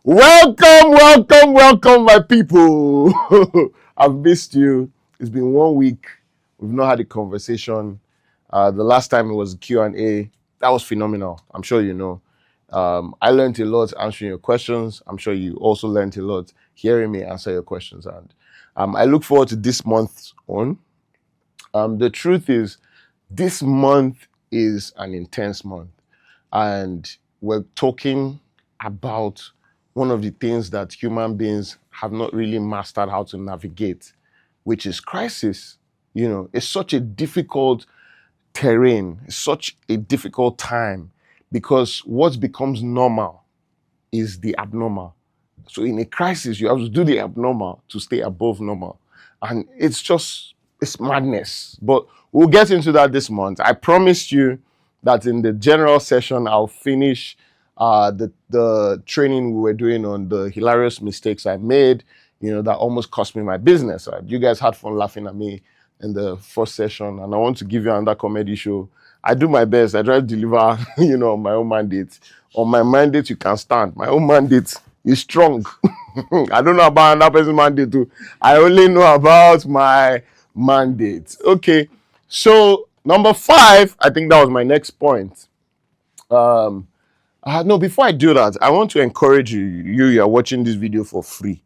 Welcome, my people. I've missed you. It's been 1 week. We've not had a conversation. The last time it was Q&A. That was phenomenal. I'm sure you know. I learned a lot answering your questions. I'm sure you also learned a lot hearing me answer your questions. And I look forward to this month's one. The truth is, this month is an intense month. And we're talking about one of the things that human beings have not really mastered how to navigate, which is crisis. You know, it's such a difficult terrain, it's such a difficult time because what becomes normal is the abnormal. So in a crisis, you have to do the abnormal to stay above normal. And it's madness. But we'll get into that this month. I promised you that in the general session, I'll finish the training we were doing on the hilarious mistakes I made, that almost cost me my business. You guys had fun laughing at me in the first session, and I want to give you another comedy show. I do my best. I try to deliver, on my own mandate. On my mandate, you can stand. My own mandate is strong. I don't know about another person's mandate too. I only know about my mandate. Okay, so number 5, I think that was my next point. No, before I do that, I want to encourage you. You are watching this video for free.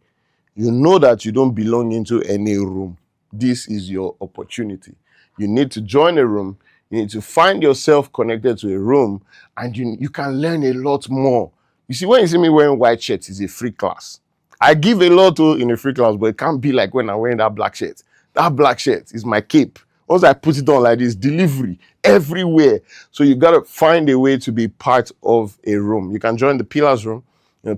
You know that you don't belong into any room. This is your opportunity. You need to join a room. You need to find yourself connected to a room, and you can learn a lot more. You see, when you see me wearing white shirts, it's a free class. I give a lot in a free class, but it can't be like when I'm wearing that black shirt. That black shirt is my cape. Once I put it on like this, delivery everywhere. So you got to find a way to be part of a room. You can join the Pillars room.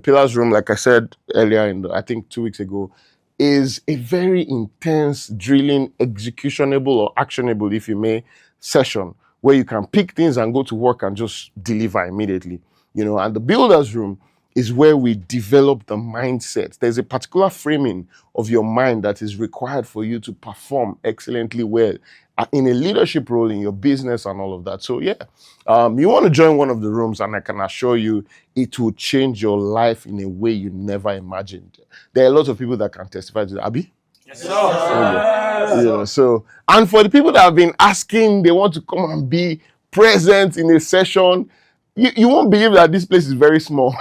Pillars room, like I said earlier, I think 2 weeks ago, is a very intense, drilling, executionable or actionable, if you may, session where you can pick things and go to work and just deliver immediately. And the Builders room is where we develop the mindset. There's a particular framing of your mind that is required for you to perform excellently well in a leadership role in your business and all of that. So yeah, you want to join one of the rooms, and I can assure you it will change your life in a way you never imagined. There are a lot of people that can testify to that. Abi? Yes, sir. So, and for the people that have been asking, they want to come and be present in a session, you won't believe that this place is very small.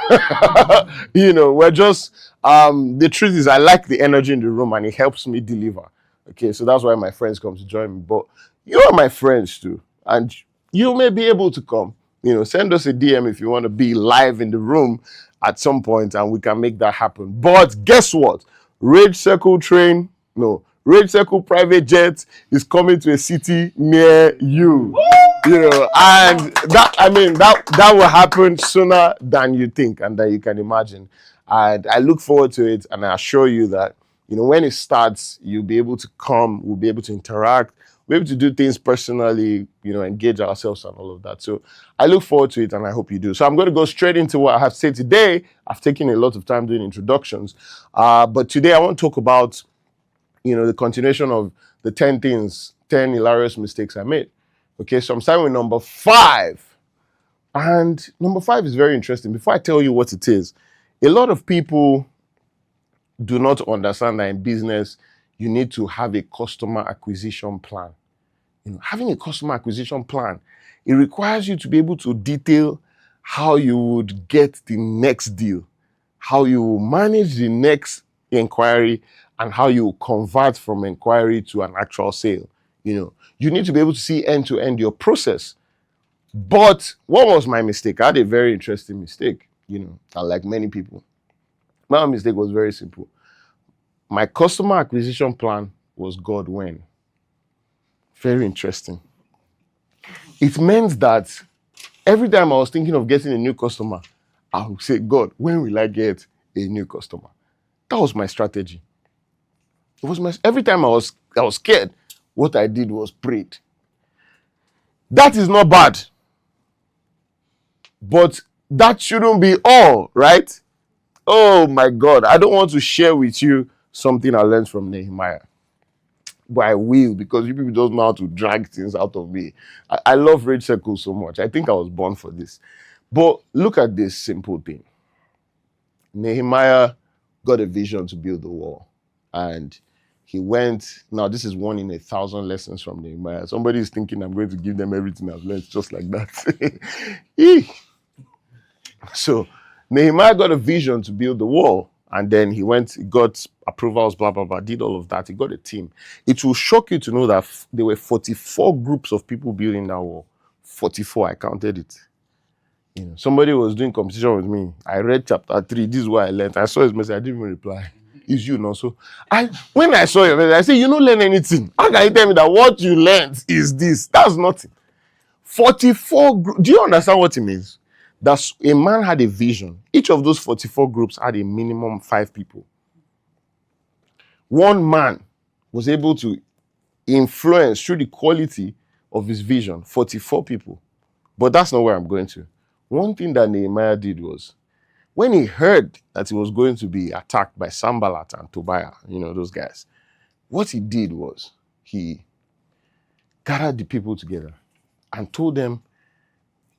We're just, the truth is I like the energy in the room and it helps me deliver. Okay, so that's why my friends come to join me. But you are my friends too, and you may be able to come. Send us a DM if you want to be live in the room at some point, and we can make that happen. But guess what? Rage Circle private jet is coming to a city near you. And that will happen sooner than you think and that you can imagine. And I look forward to it, and I assure you that when it starts, you'll be able to come, we'll be able to interact, we'll be able to do things personally, engage ourselves and all of that. So I look forward to it, and I hope you do. So I'm going to go straight into what I have to say today. I've taken a lot of time doing introductions, but today I want to talk about, the continuation of the 10 hilarious mistakes I made. Okay, so I'm starting with number 5. And number 5 is very interesting. Before I tell you what it is, a lot of people do not understand that in business, you need to have a customer acquisition plan. Having a customer acquisition plan, it requires you to be able to detail how you would get the next deal, how you will manage the next inquiry, and how you will convert from inquiry to an actual sale. You need to be able to see end to end your process. But what was my mistake? I had a very interesting mistake, unlike many people. My mistake was very simple. My customer acquisition plan was God when. Very interesting. It meant that every time I was thinking of getting a new customer, I would say, God, when will I get a new customer? That was my strategy. Every time I was scared, what I did was prayed. That is not bad. But that shouldn't be all, right? Oh my God, I don't want to share with you something I learned from Nehemiah. But I will, because you people don't know how to drag things out of me. I love Rage Circle so much. I think I was born for this. But look at this simple thing. Nehemiah got a vision to build the wall. And he went, now this is one in 1,000 lessons from Nehemiah. Somebody is thinking I'm going to give them everything I've learned just like that. So Nehemiah got a vision to build the wall. And then he went, he got approvals, blah, blah, blah, did all of that. He got a team. It will shock you to know that there were 44 groups of people building that wall. 44, I counted it. You know, somebody was doing competition with me. I read chapter 3. This is what I learned. I saw his message. I didn't even reply. It's you now. So when I saw your message, I said, you don't learn anything. How can you tell me that what you learned is this? That's nothing. 44 groups. Do you understand what it means? That a man had a vision. Each of those 44 groups had a minimum 5 people. One man was able to influence through the quality of his vision 44 people. But that's not where I'm going to. One thing that Nehemiah did was, when he heard that he was going to be attacked by Sanballat and Tobiah, you know, those guys, what he did was he gathered the people together and told them,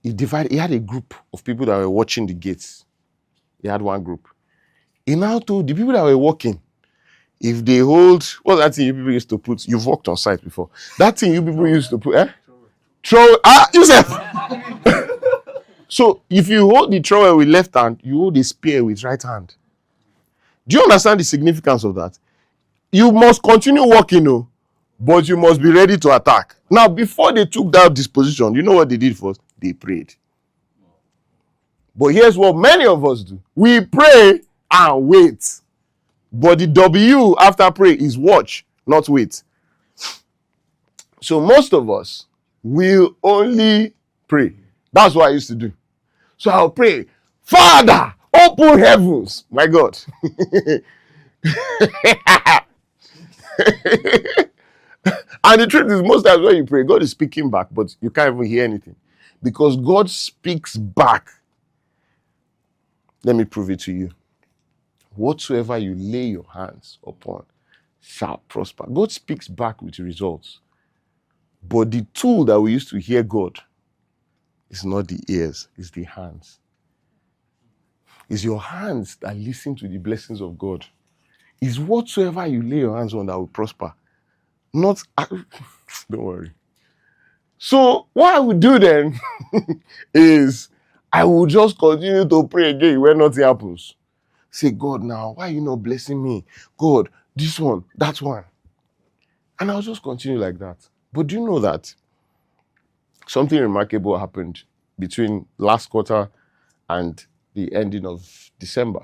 he had a group of people that were watching the gates. He had one group. He now told the people that were working, if they hold, what's that thing you people used to put? You've worked on site before. That thing you people used to put, Trowel. Yusuf! So if you hold the trowel with left hand, you hold the spear with right hand. Do you understand the significance of that? You must continue working, but you must be ready to attack. Now, before they took that disposition, you know what they did first? They prayed. But here's what many of us do. We pray and wait. But the W after pray is watch, not wait. So most of us will only pray. That's what I used to do. So I'll pray, Father, open heavens. My God. And the truth is, most times when you pray, God is speaking back, but you can't even hear anything. Because God speaks back. Let me prove it to you. Whatsoever you lay your hands upon shall prosper. God speaks back with results. But the tool that we use to hear God is not the ears, it's the hands. It's your hands that listen to the blessings of God. It's whatsoever you lay your hands on that will prosper. Not, don't worry. So what I would do then is I will just continue to pray again when nothing happens. Say, God, now, why are you not blessing me? God, this one, that one. And I'll just continue like that. But do you know that something remarkable happened between last quarter and the ending of December?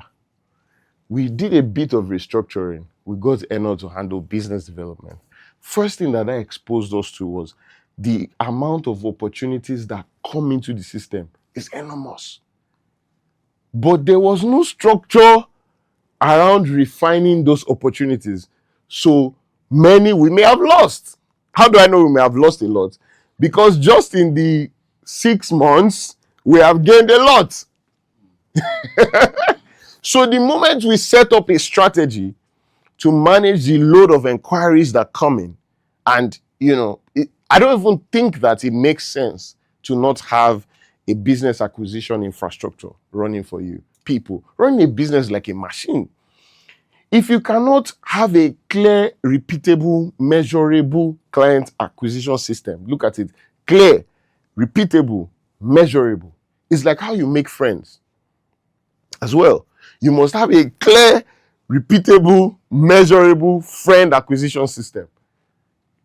We did a bit of restructuring. We got Eno to handle business development. First thing that exposed us to was the amount of opportunities that come into the system is enormous. But there was no structure around refining those opportunities. So many we may have lost. How do I know we may have lost a lot? Because just in the 6 months, we have gained a lot. So the moment we set up a strategy to manage the load of inquiries that come in, and I don't even think that it makes sense to not have a business acquisition infrastructure running for you. People running a business like a machine. If you cannot have a clear, repeatable, measurable client acquisition system, look at it, clear, repeatable, measurable. It's like how you make friends as well. You must have a clear, repeatable, measurable friend acquisition system.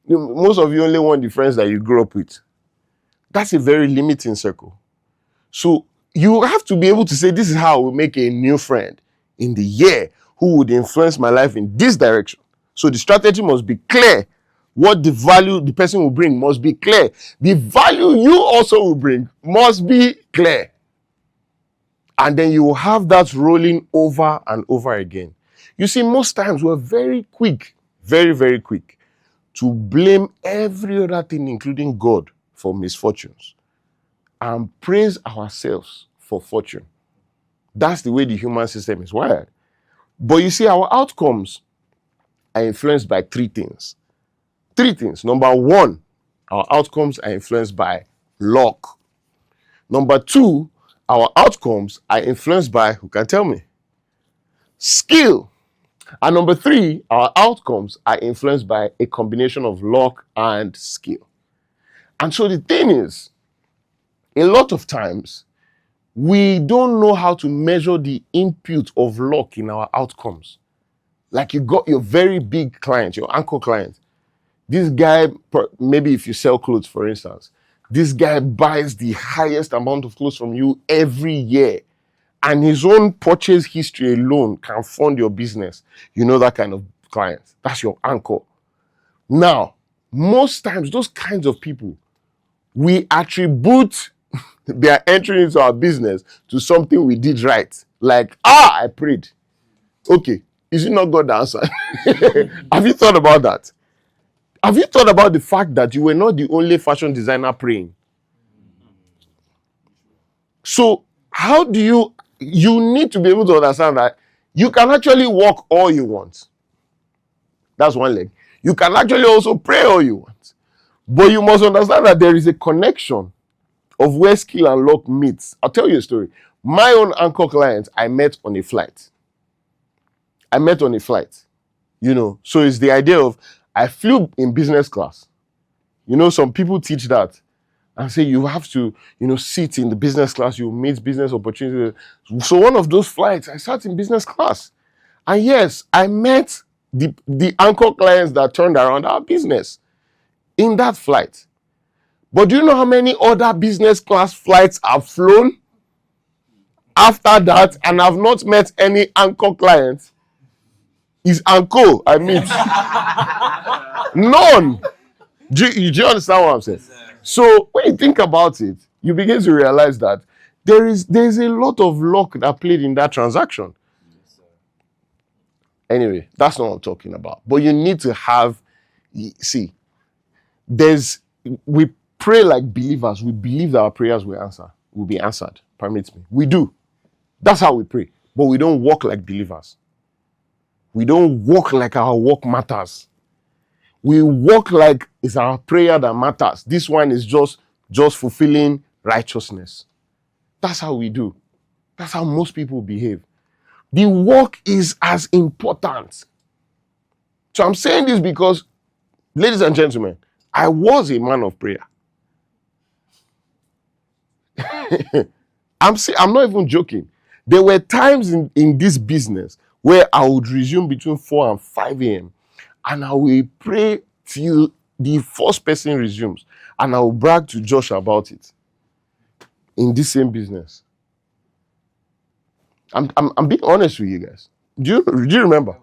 Most of you only want the friends that you grew up with. That's a very limiting circle. So you have to be able to say, this is how I will make a new friend in the year who would influence my life in this direction. So the strategy must be clear. What the value the person will bring must be clear. The value you also will bring must be clear. And then you will have that rolling over and over again. You see, most times we're very quick, very, very quick to blame every other thing, including God, for misfortunes and praise ourselves for fortune. That's the way the human system is wired. But you see, our outcomes are influenced by 3 things. 3 things. Number 1, our outcomes are influenced by luck. Number 2, our outcomes are influenced by, who can tell me? skill. And number 3, our outcomes are influenced by a combination of luck and skill. And so the thing is, a lot of times, we don't know how to measure the input of luck in our outcomes. Like you got your very big client, your anchor client. This guy, maybe if you sell clothes, for instance, this guy buys the highest amount of clothes from you every year. And his own purchase history alone can fund your business. You know that kind of client. That's your anchor. Now, most times, those kinds of people, we attribute their entry into our business to something we did right. Like, I prayed. Okay, is it not God that answered? Have you thought about that? Have you thought about the fact that you were not the only fashion designer praying? So, how do you need to be able to understand that you can actually walk all you want. That's one leg. You can actually also pray all you want. But you must understand that there is a connection of where skill and luck meets. I'll tell you a story. My own anchor client, I met on a flight. So it's the idea of, I flew in business class. Some people teach that and say you have to, sit in the business class, you meet business opportunities. So one of those flights, I sat in business class. And yes, I met the anchor clients that turned around our business in that flight. But do you know how many other business class flights I've flown after that, and I've not met any anchor clients? Is anchor I meet. None. Do you understand what I'm saying? So when you think about it, you begin to realize that there's a lot of luck that played in that transaction. Anyway, that's not what I'm talking about. But you need to have, we pray like believers. We believe that our prayers will be answered. Permit me. We do. That's how we pray. But we don't walk like believers. We don't walk like our walk matters. We walk like it's our prayer that matters. This one is just fulfilling righteousness. That's how we do. That's how most people behave. The work is as important. So I'm saying this because, ladies and gentlemen, I was a man of prayer. I'm not even joking. There were times in this business where I would resume between 4 and 5 a.m. and I will pray till the first person resumes. And I will brag to Josh about it. In this same business. I'm being honest with you guys. Do you remember?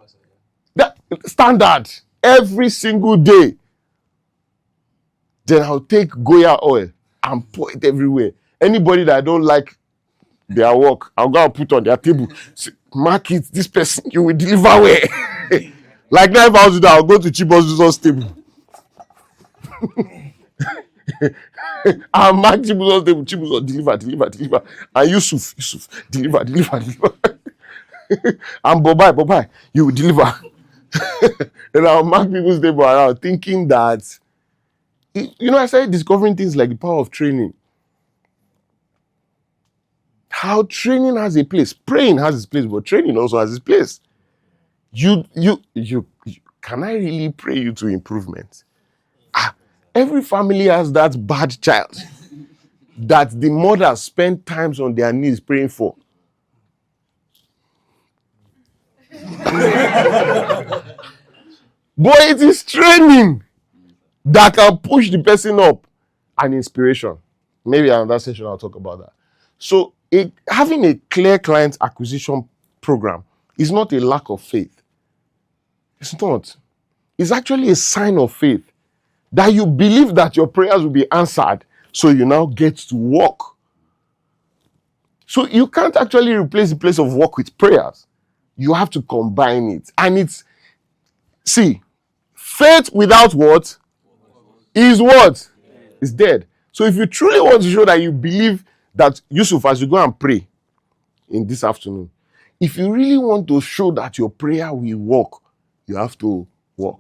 That standard. Every single day. Then I'll take Goya oil and pour it everywhere. Anybody that I don't like their work, I'll go and put on their table. Mark it, this person, you will deliver where? Like now if I was to do that, I'll go to Chibo's table. I'll mark Chibo's table, Chibo's deliver. And Yusuf, deliver. And Bobai, you will deliver. And I'll mark people's table around thinking that, I started discovering things like the power of training. How training has a place. Praying has its place, but training also has its place. You can I really pray you to improvement? Every family has that bad child that the mother spent times on their knees praying for. But it is training that can push the person up, and inspiration. Maybe in another session I'll talk about that. So having a clear client acquisition program is not a lack of faith. It's not. It's actually a sign of faith that you believe that your prayers will be answered, so you now get to work. So you can't actually replace the place of work with prayers. You have to combine it. And faith without what? Is what? Is dead. So if you truly want to show that you believe that, Yusuf, as you go and pray in this afternoon, if you really want to show that your prayer will work, you have to work.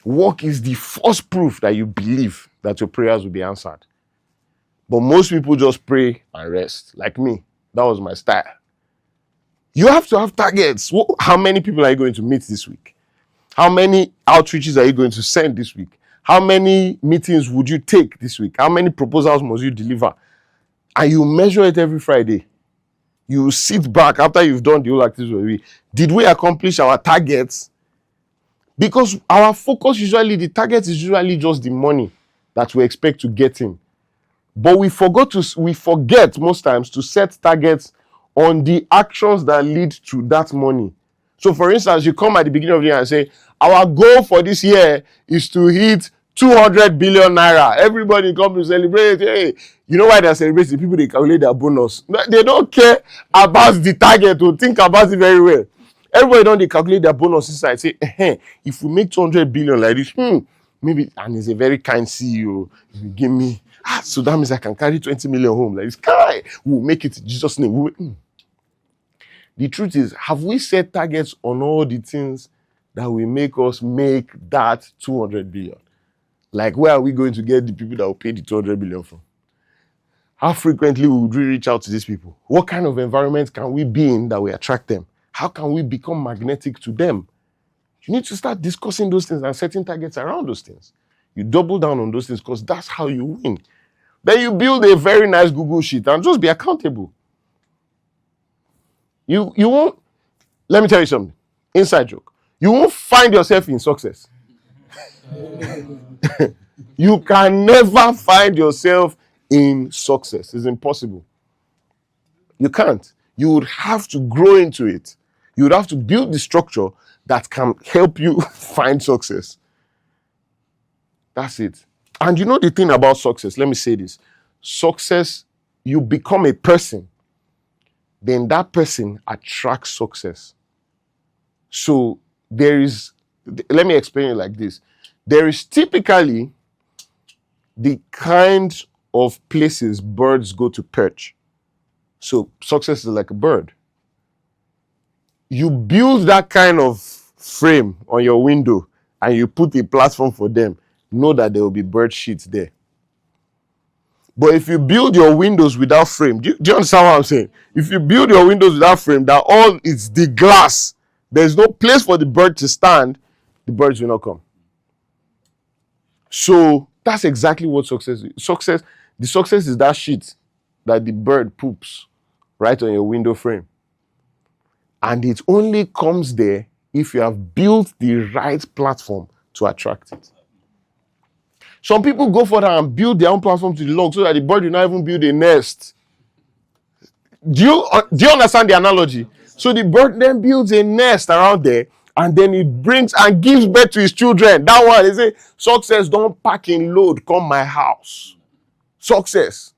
Work is the first proof that you believe that your prayers will be answered. But most people just pray and rest. Like me, that was my style. You have to have targets. How many people are you going to meet this week? How many outreaches are you going to send this week? How many meetings would you take this week? How many proposals must you deliver? And you measure it every Friday. You sit back after you've done the whole activity. Did we accomplish our targets? Because our focus usually, the target is usually just the money that we expect to get in. But we forget most times to set targets on the actions that lead to that money. So for instance, you come at the beginning of the year and say, our goal for this year is to hit 200 billion naira. Everybody come to celebrate. Hey, you know why they're celebrating? People, they calculate their bonus. They don't care about the target to think about it very well. Everybody don't they calculate their bonus inside. Say, if we make 200 billion like this, maybe, and he's a very kind CEO, if you give me, so that means I can carry 20 million home. Like this, we'll make it in Jesus' name. The truth is, have we set targets on all the things that will make us make that 200 billion? Like, where are we going to get the people that will pay the 200 billion from? How frequently would we reach out to these people? What kind of environment can we be in that we attract them? How can we become magnetic to them? You need to start discussing those things and setting targets around those things. You double down on those things because that's how you win. Then you build a very nice Google sheet and just be accountable. You won't, let me tell you something, inside joke. You won't find yourself in success. You can never find yourself in success. It's impossible. You can't. You would have to grow into it. You would have to build the structure that can help you find success. That's it. And you know the thing about success, let me say this. Success, you become a person, then that person attracts success. So let me explain it like this. There is typically the kind of places birds go to perch. So success is like a bird. You build that kind of frame on your window and you put a platform for them, know that there will be bird shit there. But if you build your windows without frame, do you understand what I'm saying? If you build your windows without frame, that all it's the glass, there's no place for the bird to stand, the birds will not come. So that's exactly what success is. The success is that shit that the bird poops right on your window frame. And it only comes there if you have built the right platform to attract it. Some people go for that and build their own platform to the log so that the bird will not even build a nest. Do you understand the analogy? So the bird then builds a nest around there and then it brings and gives birth to his children. That one, they say, success don't pack in load, come my house. Success.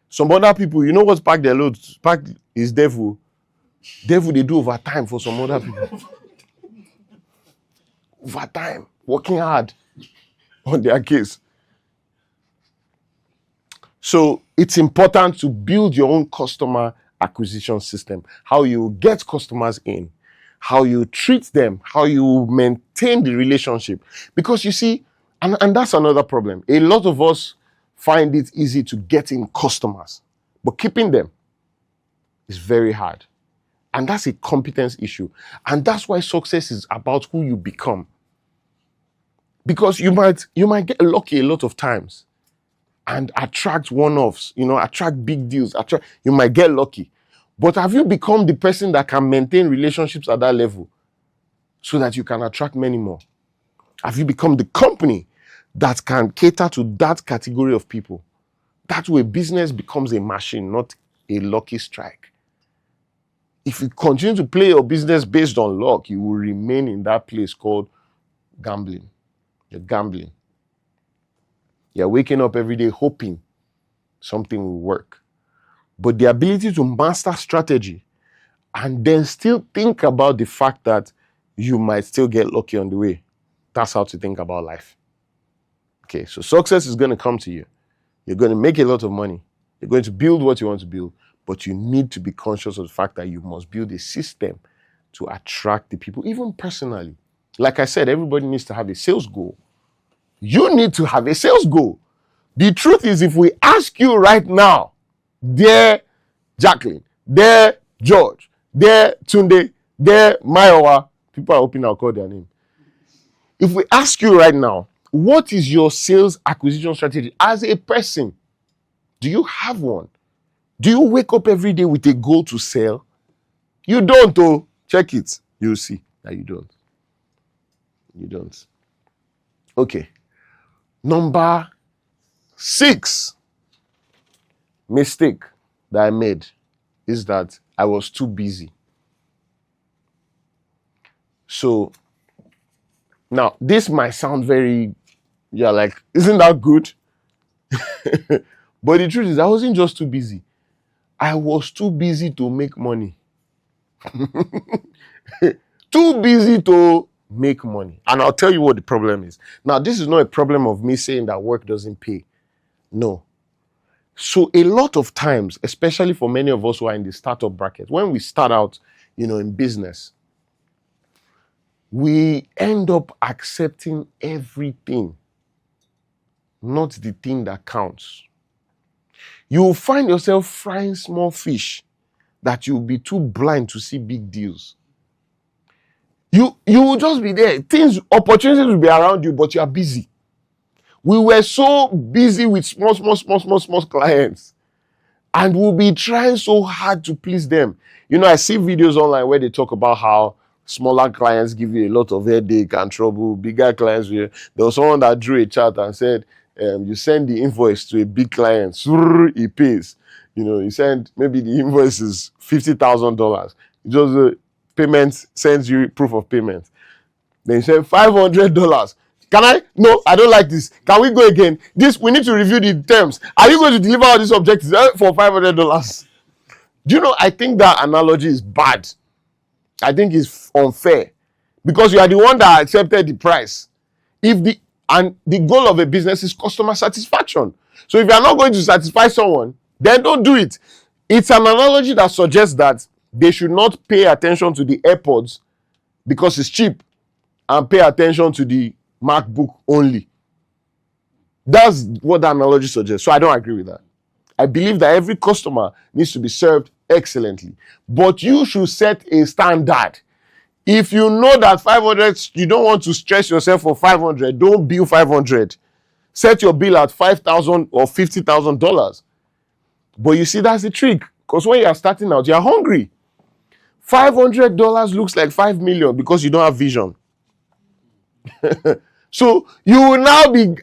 Some other people, you know what's pack their load? Pack is devil. Devil, they do overtime for some other people. Overtime, working hard on their case. So it's important to build your own customer acquisition system. How you get customers in, how you treat them, how you maintain the relationship. Because you see, and that's another problem. A lot of us find it easy to get in customers, but keeping them is very hard. And that's a competence issue. And that's why success is about who you become. Because you might get lucky a lot of times and attract one-offs, attract big deals. You might get lucky. But have you become the person that can maintain relationships at that level so that you can attract many more? Have you become the company that can cater to that category of people? That way business becomes a machine, not a lucky strike. If you continue to play your business based on luck, you will remain in that place called gambling. You're gambling. You're waking up every day hoping something will work. But the ability to master strategy and then still think about the fact that you might still get lucky on the way, that's how to think about life. Okay, so success is going to come to you. You're going to make a lot of money. You're going to build what you want to build. But you need to be conscious of the fact that you must build a system to attract the people, even personally. Like I said, everybody needs to have a sales goal. You need to have a sales goal. The truth is, if we ask you right now, dear Jacqueline, dear George, there Tunde, there Mayowa. People are hoping I'll call their name. If we ask you right now, what is your sales acquisition strategy as a person? Do you have one? Do you wake up every day with a goal to sell? You don't, oh. Check it. You'll see that you don't. You don't. Okay. Number 6 mistake that I made is that I was too busy. So, now, this might sound very, like, isn't that good? But the truth is, I wasn't just too busy. I was too busy to make money. Too busy to make money. And I'll tell you what the problem is. Now, this is not a problem of me saying that work doesn't pay. No. So a lot of times, especially for many of us who are in the startup bracket, when we start out, in business, we end up accepting everything, not the thing that counts. You will find yourself frying small fish that you'll be too blind to see big deals. You will just be there. Opportunities will be around you, but you are busy. We were so busy with small clients, and we'll be trying so hard to please them. I see videos online where they talk about how smaller clients give you a lot of headache and trouble. Bigger clients, there was someone that drew a chart and said, you send the invoice to a big client, he pays. You send, maybe the invoice is $50,000. Just payment sends you proof of payment. Then you send $500. Can I? No, I don't like this. Can we go again? We need to review the terms. Are you going to deliver all these objectives for $500? I think that analogy is bad. I think it's unfair because you are the one that accepted the price. And the goal of a business is customer satisfaction. So if you are not going to satisfy someone, then don't do it. It's an analogy that suggests that they should not pay attention to the AirPods because it's cheap and pay attention to the MacBook only. That's what the analogy suggests. So I don't agree with that. I believe that every customer needs to be served excellently. But you should set a standard. If you know that 500, you don't want to stress yourself for 500, don't bill 500. Set your bill at $5,000 or $50,000. But you see, that's the trick. Because when you are starting out, you're hungry. $500 looks like $5 million because you don't have vision. So you will now be,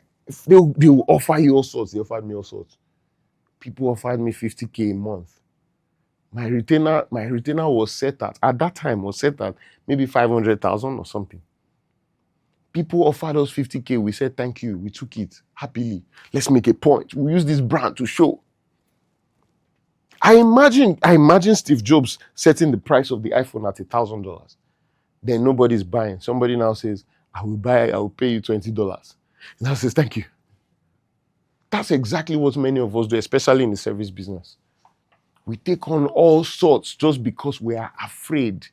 they will offer you all sorts. They offered me all sorts. People offered me $50,000 a month. My retainer was set at that time was set at maybe 500,000 or something. People offered us $50,000. We said, thank you. We took it happily. Let's make a point. We use this brand to show. I imagine Steve Jobs setting the price of the iPhone at $1,000. Then nobody's buying. Somebody now says, I will pay you $20. And I says, thank you. That's exactly what many of us do, especially in the service business. We take on all sorts just because we are afraid.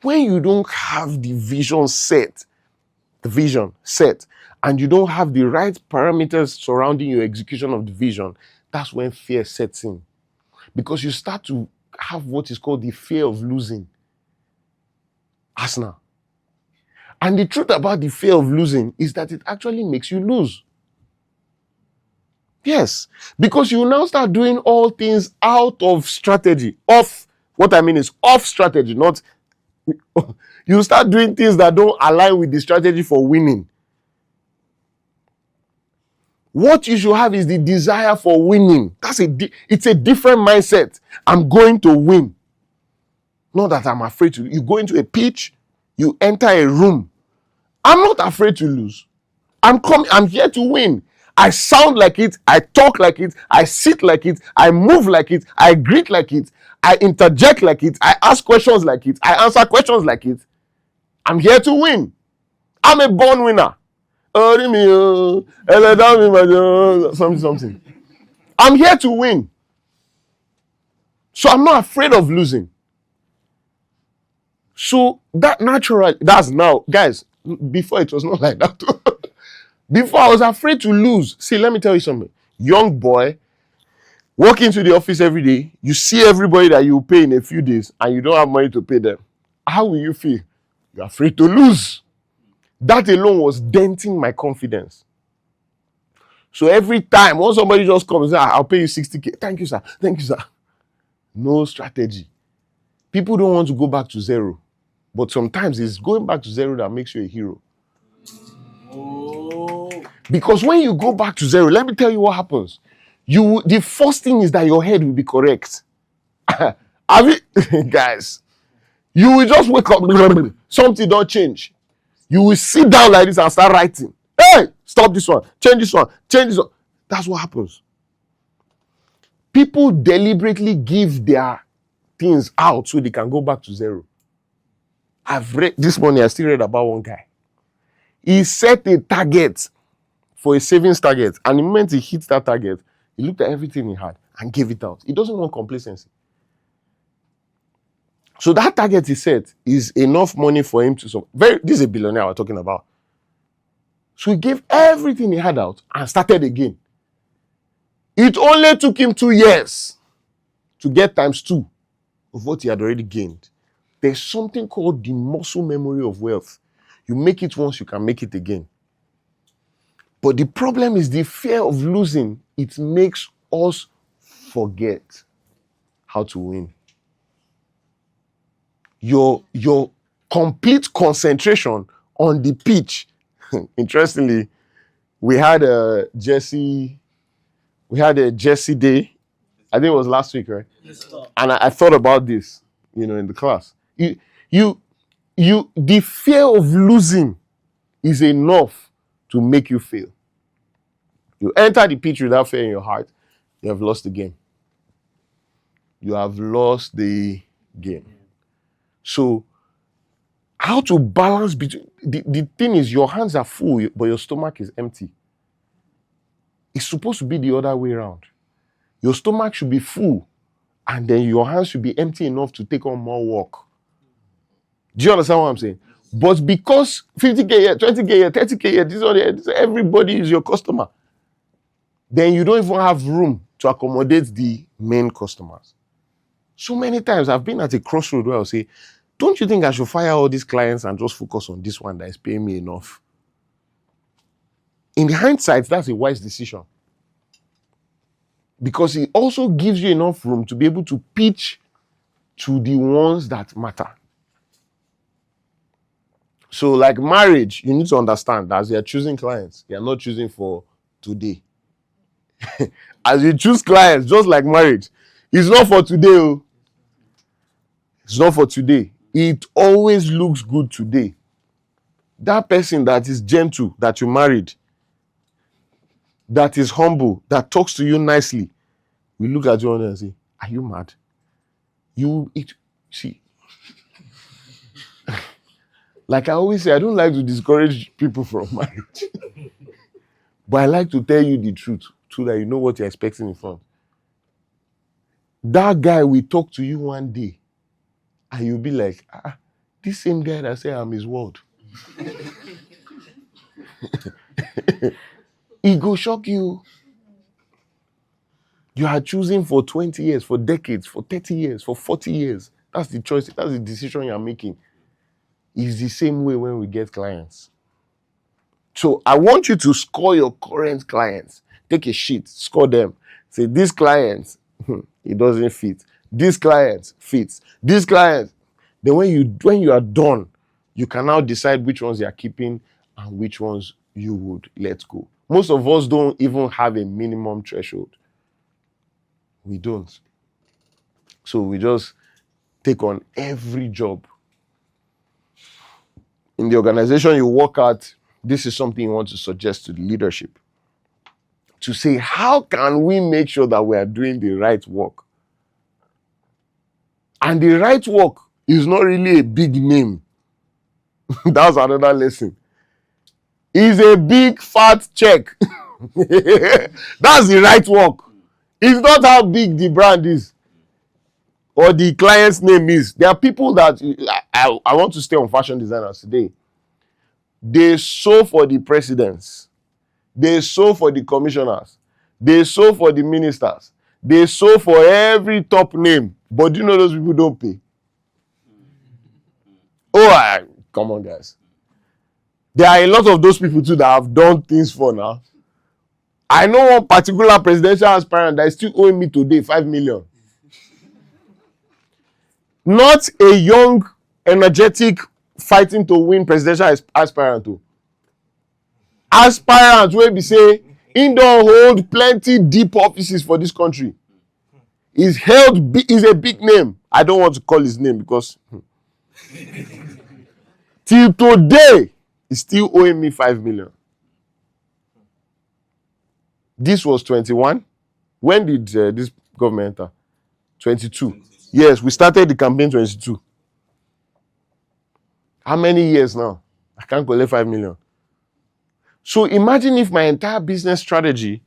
When you don't have the vision set, and you don't have the right parameters surrounding your execution of the vision, that's when fear sets in. Because you start to have what is called the fear of losing. Arsenal. And the truth about the fear of losing is that it actually makes you lose. Yes, because you now start doing all things out of strategy. What I mean is off strategy, not... You start doing things that don't align with the strategy for winning. What you should have is the desire for winning. It's a different mindset. I'm going to win. Not that I'm afraid to. You go into a pitch, you enter a room. I'm not afraid to lose. I'm here to win. I sound like it, I talk like it, I sit like it, I move like it, I greet like it, I interject like it, I ask questions like it, I answer questions like it. I'm here to win. I'm a born winner. Something. I'm here to win. So I'm not afraid of losing. So that's now, guys, before it was not like that. Before I was afraid to lose. See, let me tell you something. Young boy, Walk into the office every day, you see everybody that you pay in a few days, and you don't have money to pay them. How will you feel? You're afraid to lose. That alone was denting my confidence. So every time, when somebody just comes and says, I'll pay you 60K. Thank you, sir. Thank you, sir. No strategy. People don't want to go back to zero. But sometimes it's going back to zero that makes you a hero. Because when you go back to zero, let me tell you what happens. The first thing is that your head will be correct. Guys, you will just wake up, something don't change. You will sit down like this and start writing. Hey, stop this one, change this one, change this one. That's what happens. People deliberately give their things out so they can go back to zero. I've read this morning, I still read about one guy. He set a target for a savings target, and the moment he hit that target, he looked at everything he had and gave it out. He doesn't want complacency. So that target he set is enough money for him to this is a billionaire we're talking about. So he gave everything he had out and started again. It only took him 2 years to get ×2 of what he had already gained. There's something called the muscle memory of wealth. You make it once, you can make it again. But the problem is the fear of losing. It makes us forget how to win. Your complete concentration on the pitch. Interestingly, we had a Jesse Day. I think it was last week, right? Yes, sir. And I thought about this, in the class. The fear of losing is enough to make you fail. You enter the pitch without fear in your heart, you have lost the game. You have lost the game. So, how to balance between the thing is your hands are full, but your stomach is empty. It's supposed to be the other way around. Your stomach should be full, and then your hands should be empty enough to take on more work. Do you understand what I'm saying? But because 50K here, 20K here, 30K here, everybody is your customer, then you don't even have room to accommodate the main customers. So many times I've been at a crossroad where I'll say, don't you think I should fire all these clients and just focus on this one that is paying me enough? In hindsight, that's a wise decision. Because it also gives you enough room to be able to pitch to the ones that matter. So like marriage, you need to understand that as you're choosing clients, you're not choosing for today. As you choose clients, just like marriage, it's not for today. It's not for today. It always looks good today. That person that is gentle, that you married, that is humble, that talks to you nicely, we look at you and say, are you mad? See. Like I always say, I don't like to discourage people from marriage. But I like to tell you the truth so that you know what you're expecting in front. That guy will talk to you one day and you'll be like, this same guy that said I'm his word. He go shock you. You are choosing for 20 years, for decades, for 30 years, for 40 years. That's the choice, that's the decision you're making. It's the same way when we get clients. So I want you to score your current clients. Take a sheet, score them. Say, this client, it doesn't fit. This client fits. This client. Then when you are done, you can now decide which ones you are keeping and which ones you would let go. Most of us don't even have a minimum threshold. We don't. So we just take on every job. In the organization you work at, this is something you want to suggest to the leadership. To say, how can we make sure that we are doing the right work? And the right work is not really a big name. That's another lesson. It's a big fat check. That's the right work. It's not how big the brand is or the client's name is. There are people that I want to stay on fashion designers today. They sew for the presidents. They sew for the commissioners. They sew for the ministers. They sow for every top name. But do you know those people don't pay? Come on, guys. There are a lot of those people too that have done things for now. I know one particular presidential aspirant that is still owing me today 5 million. Not a young, energetic, fighting to win presidential aspirant. Aspirant wey be say he don hold plenty deep offices for this country. He's a big name. I don't want to call his name because till today he's still owing me 5 million. This was 21. When did this government enter? 22. Yes, we started the campaign 22. How many years now? I can't collect 5 million. So imagine if my entire business strategy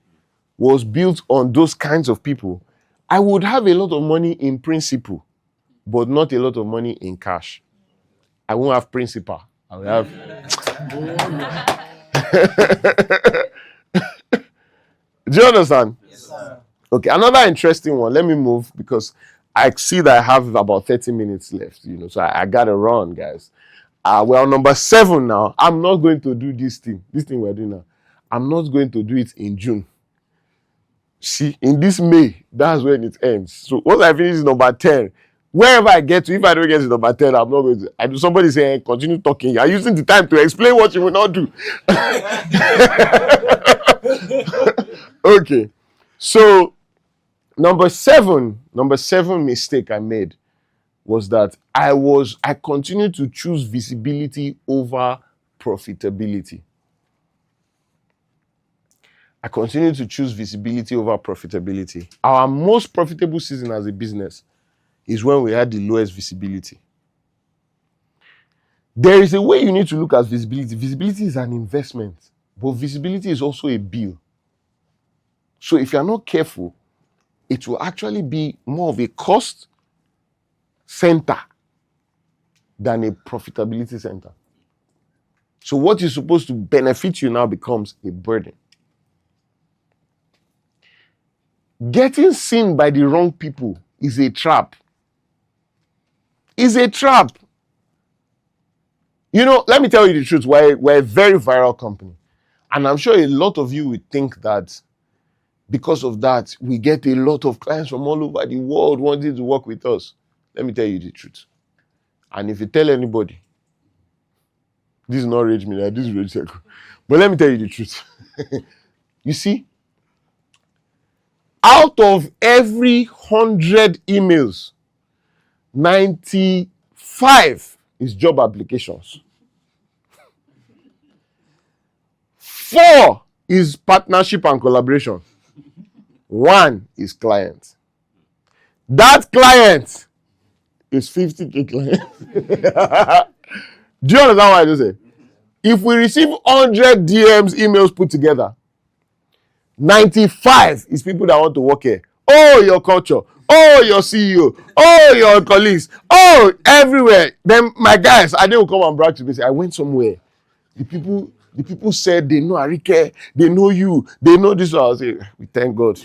was built on those kinds of people. I would have a lot of money in principle, but not a lot of money in cash. I won't have principal. I will have... Do you understand? Yes, sir. Okay, another interesting one. Let me move because I see that I have about 30 minutes left, so I gotta run, guys. We're on number 7 now. I'm not going to do this thing we're doing now. I'm not going to do it in June. See, in this May, that's when it ends. So once I finish number 10, wherever I get to, if I don't get to number 10, I'm not going to. I do somebody say, continue talking. You're using the time to explain what you will not do. Okay. So number seven mistake I made was that I continued to choose visibility over profitability. I continued to choose visibility over profitability. Our most profitable season as a business is when we had the lowest visibility. There is a way you need to look at visibility. Visibility is an investment, but visibility is also a bill. So if you're not careful, it will actually be more of a cost center than a profitability center. So what is supposed to benefit you now becomes a burden. Getting seen by the wrong people is a trap. Is a trap. Let me tell you the truth. We're a very viral company. And I'm sure a lot of you would think that because of that, we get a lot of clients from all over the world wanting to work with us. Let me tell you the truth. And if you tell anybody, this is not Rage Media, this is Rage Circle. But let me tell you the truth. You see, out of every 100 emails, 95 is job applications. 4 is partnership and collaboration. 1 is client. That client is 50K client. Do you understand what I just said? If we receive 100 DMs, emails put together, 95 is people that want to work here. Oh, your culture. Oh, your CEO. Oh, your colleagues. Oh, everywhere. Then my guys, I didn't come and brag to me. Say, I went somewhere. The people said they know Arike, they know you, they know this. I was like, we thank God.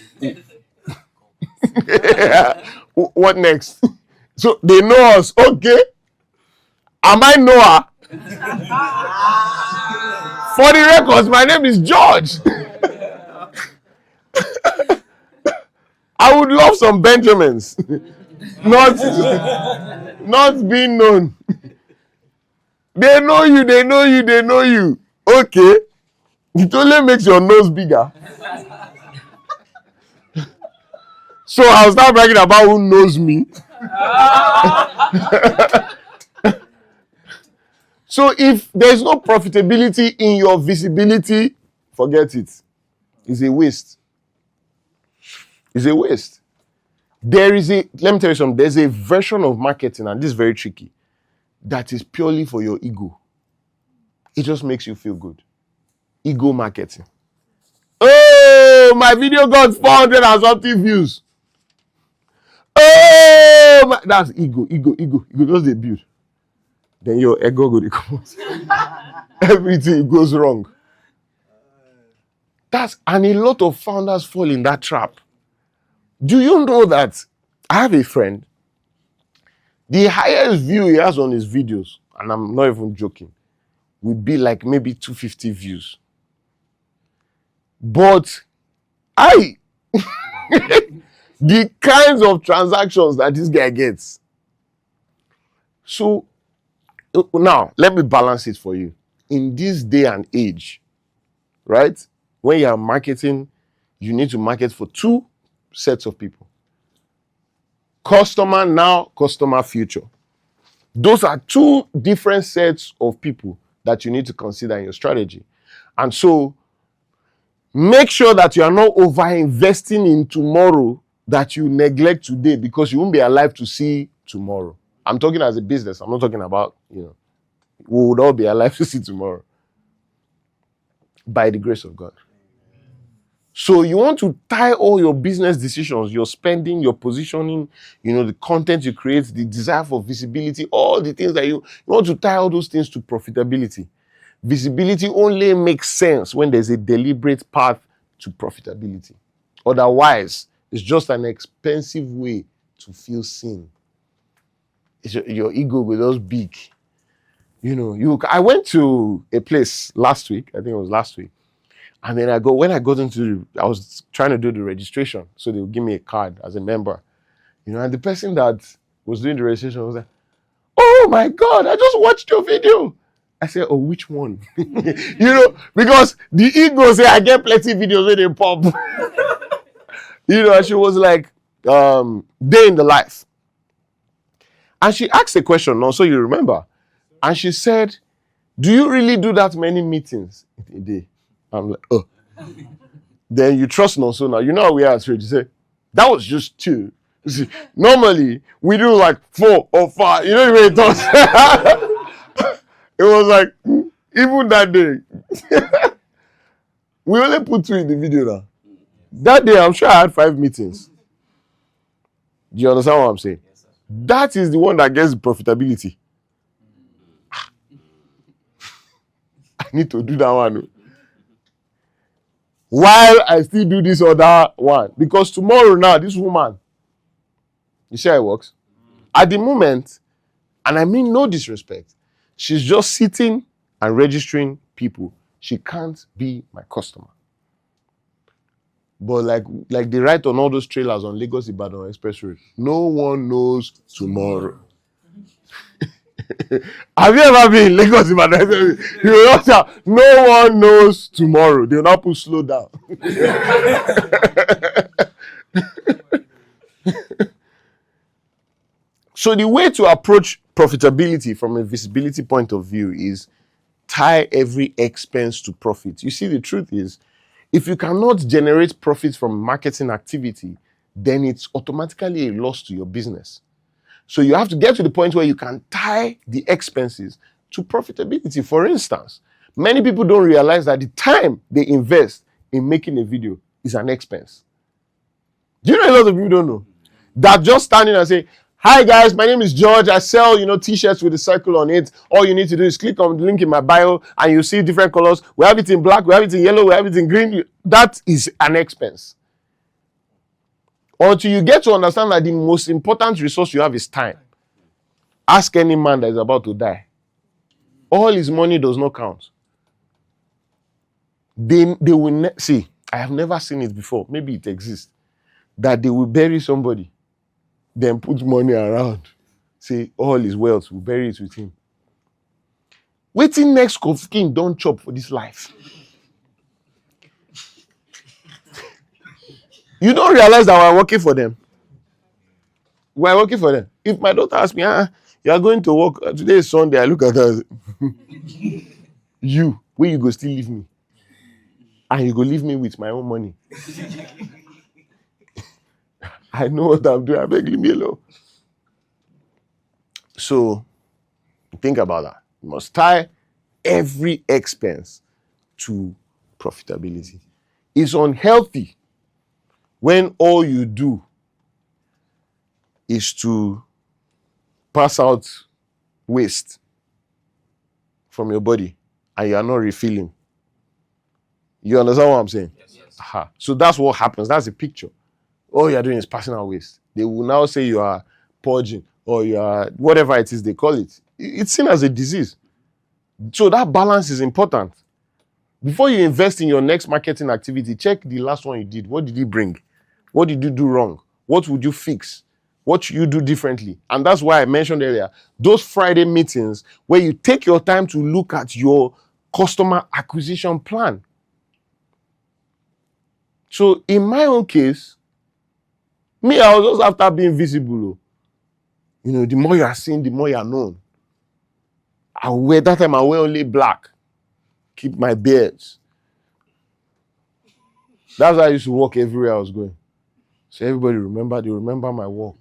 What next? So they know us. Okay. Am I Noah? For the records, my name is George. I would love some Benjamins. Not being known. They know you, they know you, they know you. Okay. It only makes your nose bigger. So I'll start bragging about who knows me. So if there's no profitability in your visibility, forget it. It's a waste. It's a waste. Let me tell you something, there's a version of marketing, and this is very tricky, that is purely for your ego. It just makes you feel good. Ego marketing. Oh, my video got 400 and something views. Oh, that's ego. Just they build. Then your ego go to come out. Everything goes wrong. And a lot of founders fall in that trap. Do you know that I have a friend, the highest view he has on his videos, and I'm not even joking, would be like maybe 250 views. But the kinds of transactions that this guy gets. So now, let me balance it for you. In this day and age, right? When you are marketing, you need to market for two sets of people. Customer now, customer future. Those are two different sets of people that you need to consider in your strategy. And so, make sure that you are not over-investing in tomorrow that you neglect today, because you won't be alive to see tomorrow. I'm talking as a business. I'm not talking about, we would all be alive to see tomorrow. By the grace of God. So you want to tie all your business decisions, your spending, your positioning, the content you create, the desire for visibility, all the things that you want to tie all those things to profitability. Visibility only makes sense when there's a deliberate path to profitability. Otherwise, it's just an expensive way to feel seen. Your ego will just big. I went to a place last week. I think it was last week. And then I was trying to do the registration. So they would give me a card as a member. And the person that was doing the registration was like, "Oh my God, I just watched your video." I said, "Oh, which one?" Because the ego say I get plenty videos where they pop. And she was like, day in the life. And she asked a question, also you remember. And she said, "Do you really do that many meetings a day?" I'm like, "Oh." Then you trust Nonso now. You know how we are at trade. You say, "That was just 2. You see, normally, we do like 4 or 5. You know the way it does. It was like, even that day. We only put 2 in the video now. That day, I'm sure I had 5 meetings. Do you understand what I'm saying? Yes, that is the one that gets profitability. I need to do that one. While I still do this other one. Because tomorrow now, this woman, you see how it works? At the moment, and I mean no disrespect, she's just sitting and registering people. She can't be my customer. But like they write on all those trailers on Lagos Ibadan Express Road, no one knows tomorrow. Have you ever been in Lagos Ibadan Express Road? You will not say, no one knows tomorrow. They will not put slow down. So the way to approach profitability from a visibility point of view is tie every expense to profit. You see, the truth is, if you cannot generate profits from marketing activity, then it's automatically a loss to your business. So you have to get to the point where you can tie the expenses to profitability. For instance, many people don't realize that the time they invest in making a video is an expense. Do you know a lot of people don't know? That just standing and say, "Hi guys, my name is George. I sell, t-shirts with a circle on it. All you need to do is click on the link in my bio and you see different colors. We have it in black, we have it in yellow, we have it in green." That is an expense. Until you get to understand that the most important resource you have is time. Ask any man that is about to die. All his money does not count. They will see. I have never seen it before. Maybe it exists. That they will bury somebody, then put money around. Say all his wealth, will bury it with him. Waiting next of king don't chop for this life. You don't realize that we're working for them. We're working for them. If my daughter asks me, "You are going to work, today is Sunday," I look at her. Where you go still leave me? And you go leave me with my own money. I know what I'm doing. I beg, leave me alone. So, think about that. You must tie every expense to profitability. It's unhealthy when all you do is to pass out waste from your body and you are not refilling. You understand what I'm saying? Yes. So that's what happens. That's the picture. All you're doing is personal waste. They will now say you are purging or you are whatever it is they call it. It's seen as a disease. So that balance is important. Before you invest in your next marketing activity, check the last one you did. What did it bring? What did you do wrong? What would you fix? What should you do differently? And that's why I mentioned earlier, those Friday meetings where you take your time to look at your customer acquisition plan. So in my own case, me, I was just after being visible. You know, the more you are seen, the more you are known. That time I wear only black. Keep my beards. That's how I used to walk everywhere I was going. So everybody they remember my walk.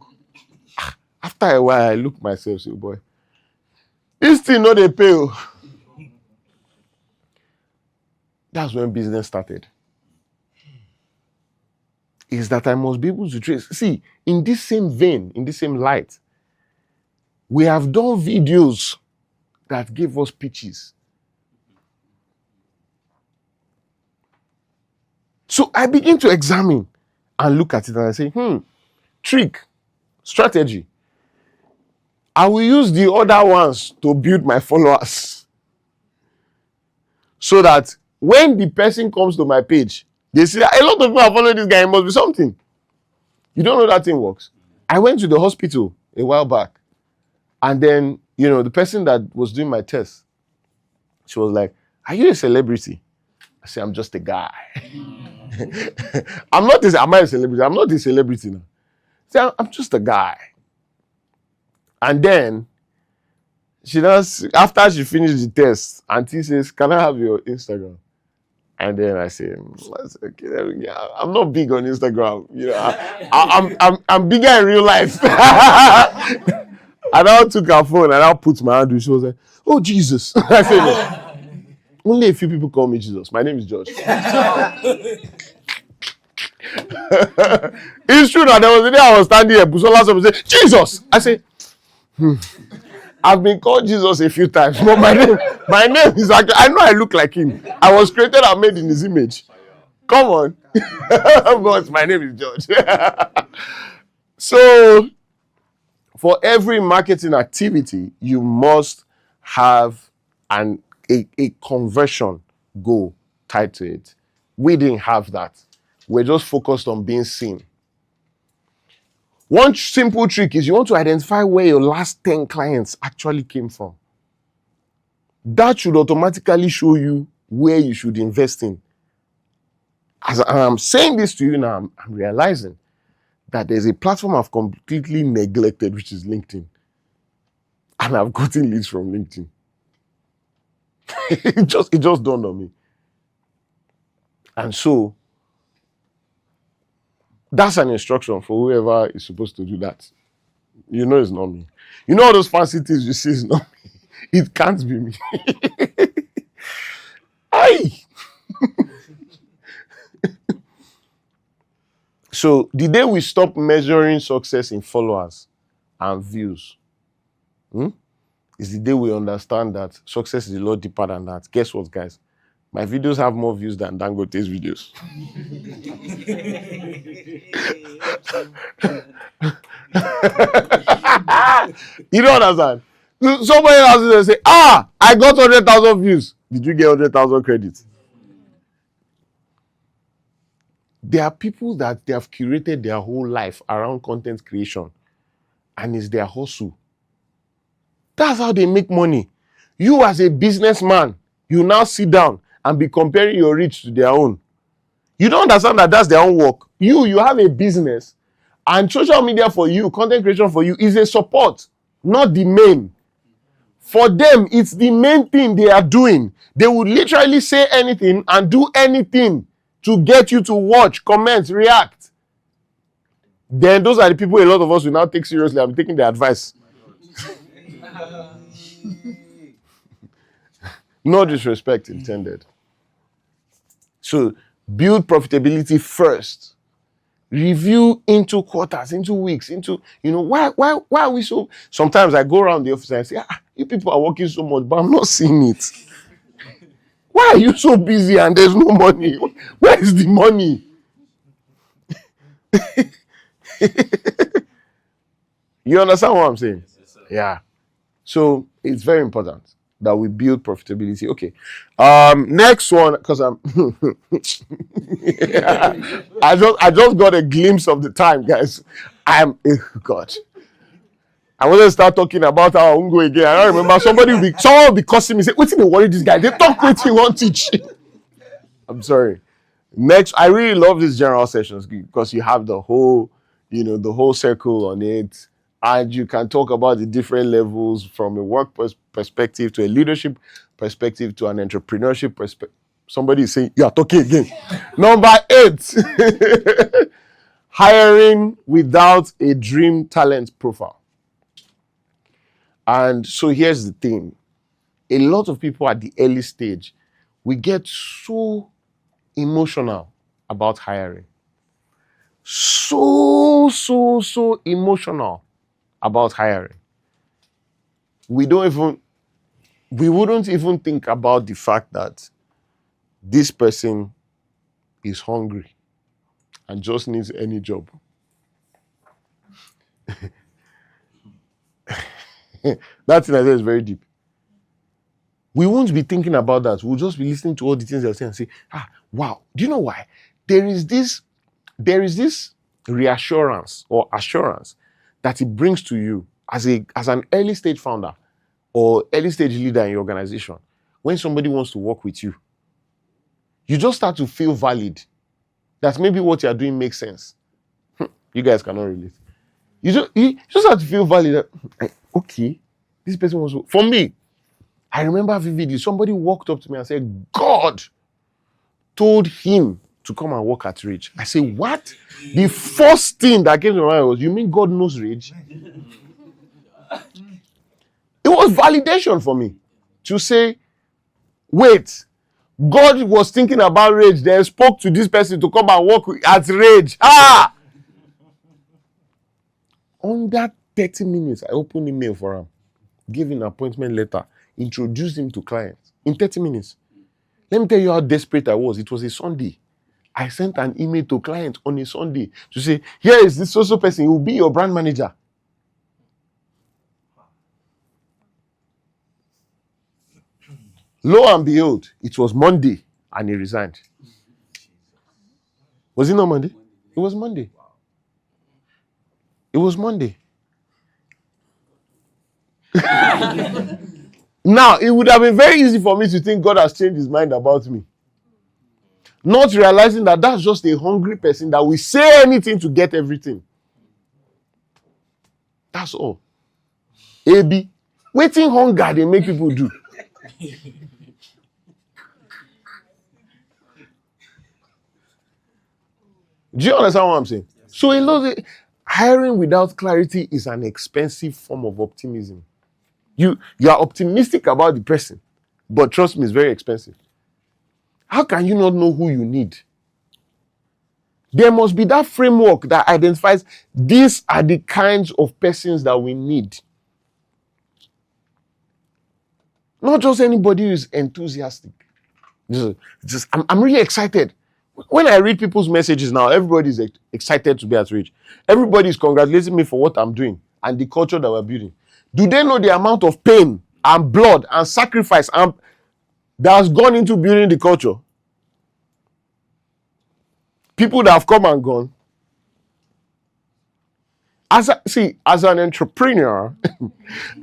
After a while, I look myself, say, boy, this thing no dey pay. That's when business started. Is that I must be able to trace. See, in this same vein, in this same light, we have done videos that gave us pitches. So I begin to examine and look at it and I say, trick, strategy. I will use the other ones to build my followers. So that when the person comes to my page, they see a lot of people are following this guy, it must be something. You don't know that thing works. I went to the hospital a while back. And then, you know, the person that was doing my test, she was like, are you a celebrity? I said, I'm just a guy. Am I a celebrity? I'm not a celebrity now. I said, I'm just a guy. And then, after she finished the test, Auntie says, can I have your Instagram? And then I say, okay, I'm not big on Instagram. You know, I'm bigger in real life. And I took her phone and I put my hand. She was like, oh, Jesus. I said, no. Only a few people call me Jesus. My name is George. It's true that there was a day I was standing here, Busola said, Jesus. I said, I've been called Jesus a few times, but my name is actually, I know I look like him. I was created and made in his image. Come on. But my name is George. So, for every marketing activity, you must have a conversion goal tied to it. We didn't have that. We're just focused on being seen. One simple trick is you want to identify where your last 10 clients actually came from. That should automatically show you where you should invest in. As I'm saying this to you now, I'm realizing that there's a platform I've completely neglected, which is LinkedIn. And I've gotten leads from LinkedIn. It just dawned on me. And so, that's an instruction for whoever is supposed to do that. You know it's not me. You know all those fancy things you see is not me. It can't be me. Aye. So the day we stop measuring success in followers and views, is the day we understand that success is a lot deeper than that. Guess what, guys? My videos have more views than Dangote's videos. You don't understand? Somebody else will say, I got 100,000 views. Did you get 100,000 credits? There are people that they have curated their whole life around content creation, and it's their hustle. That's how they make money. You as a businessman, you now sit down and be comparing your reach to their own. You don't understand that that's their own work. You have a business, and social media for you, content creation for you is a support, not the main. For them, it's the main thing they are doing. They would literally say anything and do anything to get you to watch, comment, react. Then those are the people a lot of us will now take seriously. I'm taking their advice. No disrespect intended. So build profitability first. Review into quarters, into weeks, into, why are we so... Sometimes I go around the office and I say, you people are working so much, but I'm not seeing it. Why are you so busy and there's no money? Where is the money? You understand what I'm saying? Yes, sir. Yeah. So it's very important that we build profitability. Okay. Next one, because I'm I just got a glimpse of the time, guys. God. I want to start talking about our Ungo again. I don't remember someone will be cussing me, say, what's the worry this guy? They talk what he want to teach. I'm sorry. Next, I really love these general sessions because you have the whole, the whole circle on it. And you can talk about the different levels from a work perspective to a leadership perspective to an entrepreneurship perspective. Somebody is saying, you are talking again. Number 8, hiring without a dream talent profile. And so here's the thing. A lot of people at the early stage, we get so emotional about hiring. So emotional about hiring. We wouldn't even think about the fact that this person is hungry and just needs any job. That thing I said is very deep. We won't be thinking about that. We'll just be listening to all the things they're saying and say, wow. Do you know why? There is this reassurance or assurance that it brings to you as an early stage founder or early stage leader in your organization. When somebody wants to work with you, you just start to feel valid. That maybe what you are doing makes sense. You guys cannot relate. You just have to feel valid. That, okay, this person wants to. For me, I remember vividly, somebody walked up to me and said, God told him to come and work at Rage. I say, what? The first thing that came to my mind was, you mean God knows Rage? It was validation for me to say, wait, God was thinking about Rage, then spoke to this person to come and work at Rage. Under 30 minutes, I opened email for him, gave him an appointment letter, introduced him to clients in 30 minutes. Let me tell you how desperate I was. It was a Sunday. I sent an email to clients on a Sunday to say, here is this social person, he will be your brand manager. Lo and behold, it was Monday and he resigned. Was it not Monday? It was Monday. It was Monday. Now, it would have been very easy for me to think God has changed his mind about me. Not realizing that that's just a hungry person that will say anything to get everything. That's all. AB, waiting hunger, they make people do. Do you understand what I'm saying? So a lot of hiring without clarity is an expensive form of optimism. You are optimistic about the person, but trust me, it's very expensive. How can you not know who you need? There must be that framework that identifies these are the kinds of persons that we need. Not just anybody who is enthusiastic. I'm really excited. When I read people's messages now, everybody's excited to be at Reach. Everybody is congratulating me for what I'm doing and the culture that we're building. Do they know the amount of pain and blood and sacrifice that has gone into building the culture? People that have come and gone. As an entrepreneur,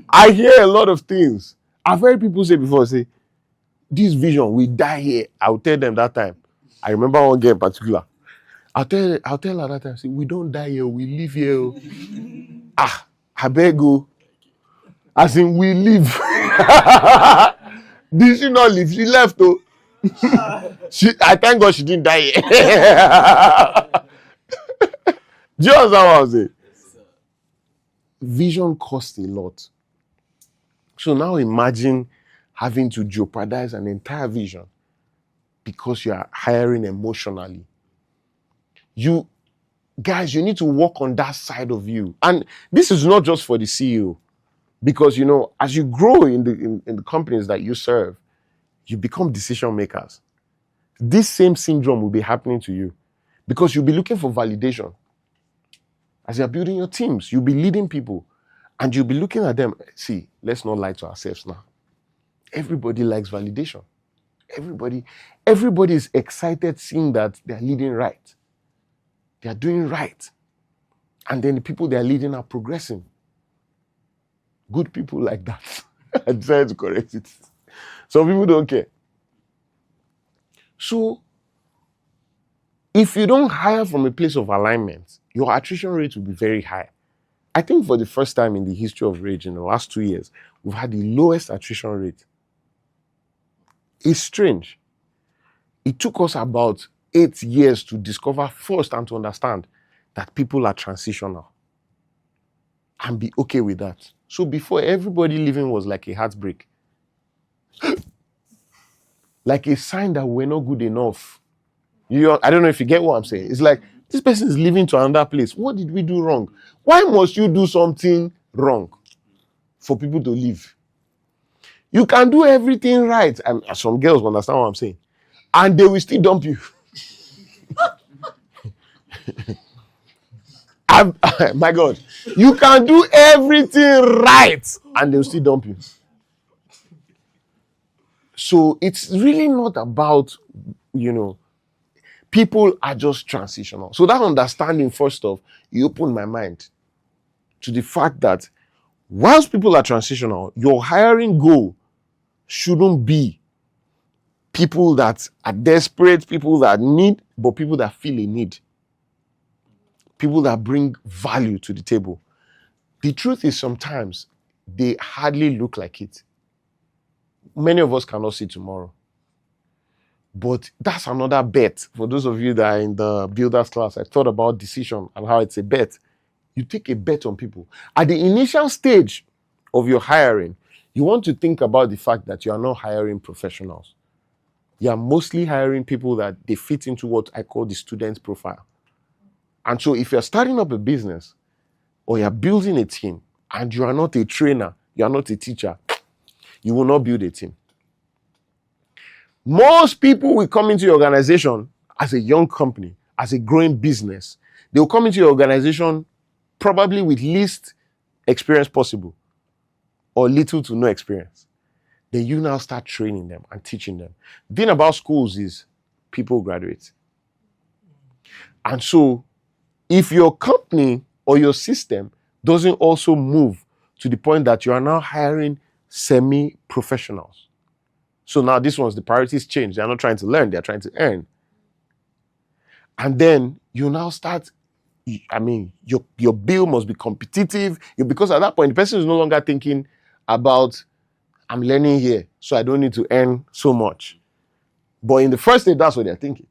I hear a lot of things. I've heard people say before, say, this vision, we die here. I'll tell them that time. I remember one girl in particular. I'll tell her that time, say, we don't die here, we live here. I beg you. As in, we live. Did she not live? She left, though. I thank God she didn't die here. Do you understand what I'm saying? Vision costs a lot. So now imagine having to jeopardize an entire vision because you are hiring emotionally. You need to work on that side of you. And this is not just for the CEO. Because, as you grow in the companies that you serve, you become decision makers. This same syndrome will be happening to you because you'll be looking for validation. As you're building your teams, you'll be leading people and you'll be looking at them. See, let's not lie to ourselves now. Everybody likes validation. Everybody is excited seeing that they're leading right. They're doing right. And then the people they're leading are progressing. Good people like that. I decided to correct it. Some people don't care. So, if you don't hire from a place of alignment, your attrition rate will be very high. I think for the first time in the history of Rage in the last 2 years, we've had the lowest attrition rate. It's strange. It took us about 8 years to discover first and to understand that people are transitional and be okay with that. So before, everybody leaving was like a heartbreak. Like a sign that we're not good enough. I don't know if you get what I'm saying. It's like, this person is leaving to another place. What did we do wrong? Why must you do something wrong for people to leave? You can do everything right. And some girls will understand what I'm saying. And they will still dump you. My God. You can do everything right. And they will still dump you. So it's really not about, people are just transitional. So that understanding, first off, you opened my mind to the fact that whilst people are transitional, your hiring goal shouldn't be people that are desperate, people that need, but people that feel a need. People that bring value to the table. The truth is sometimes they hardly look like it. Many of us cannot see tomorrow. But that's another bet. For those of you that are in the builders class, I thought about decision and how it's a bet. You take a bet on people. At the initial stage of your hiring, you want to think about the fact that you are not hiring professionals. You are mostly hiring people that they fit into what I call the student profile. And so if you're starting up a business or you're building a team and you are not a trainer, you are not a teacher, you will not build a team. Most people will come into your organization as a young company, as a growing business. They will come into your organization probably with least experience possible or little to no experience. Then you now start training them and teaching them. The thing about schools is people graduate. And so if your company or your system doesn't also move to the point that you are now hiring semi-professionals. So now this one's the priorities change. They're not trying to learn, they're trying to earn. And then you now start, your bill must be competitive. Because at that point, the person is no longer thinking about, I'm learning here, so I don't need to earn so much. But in the first stage, that's what they're thinking.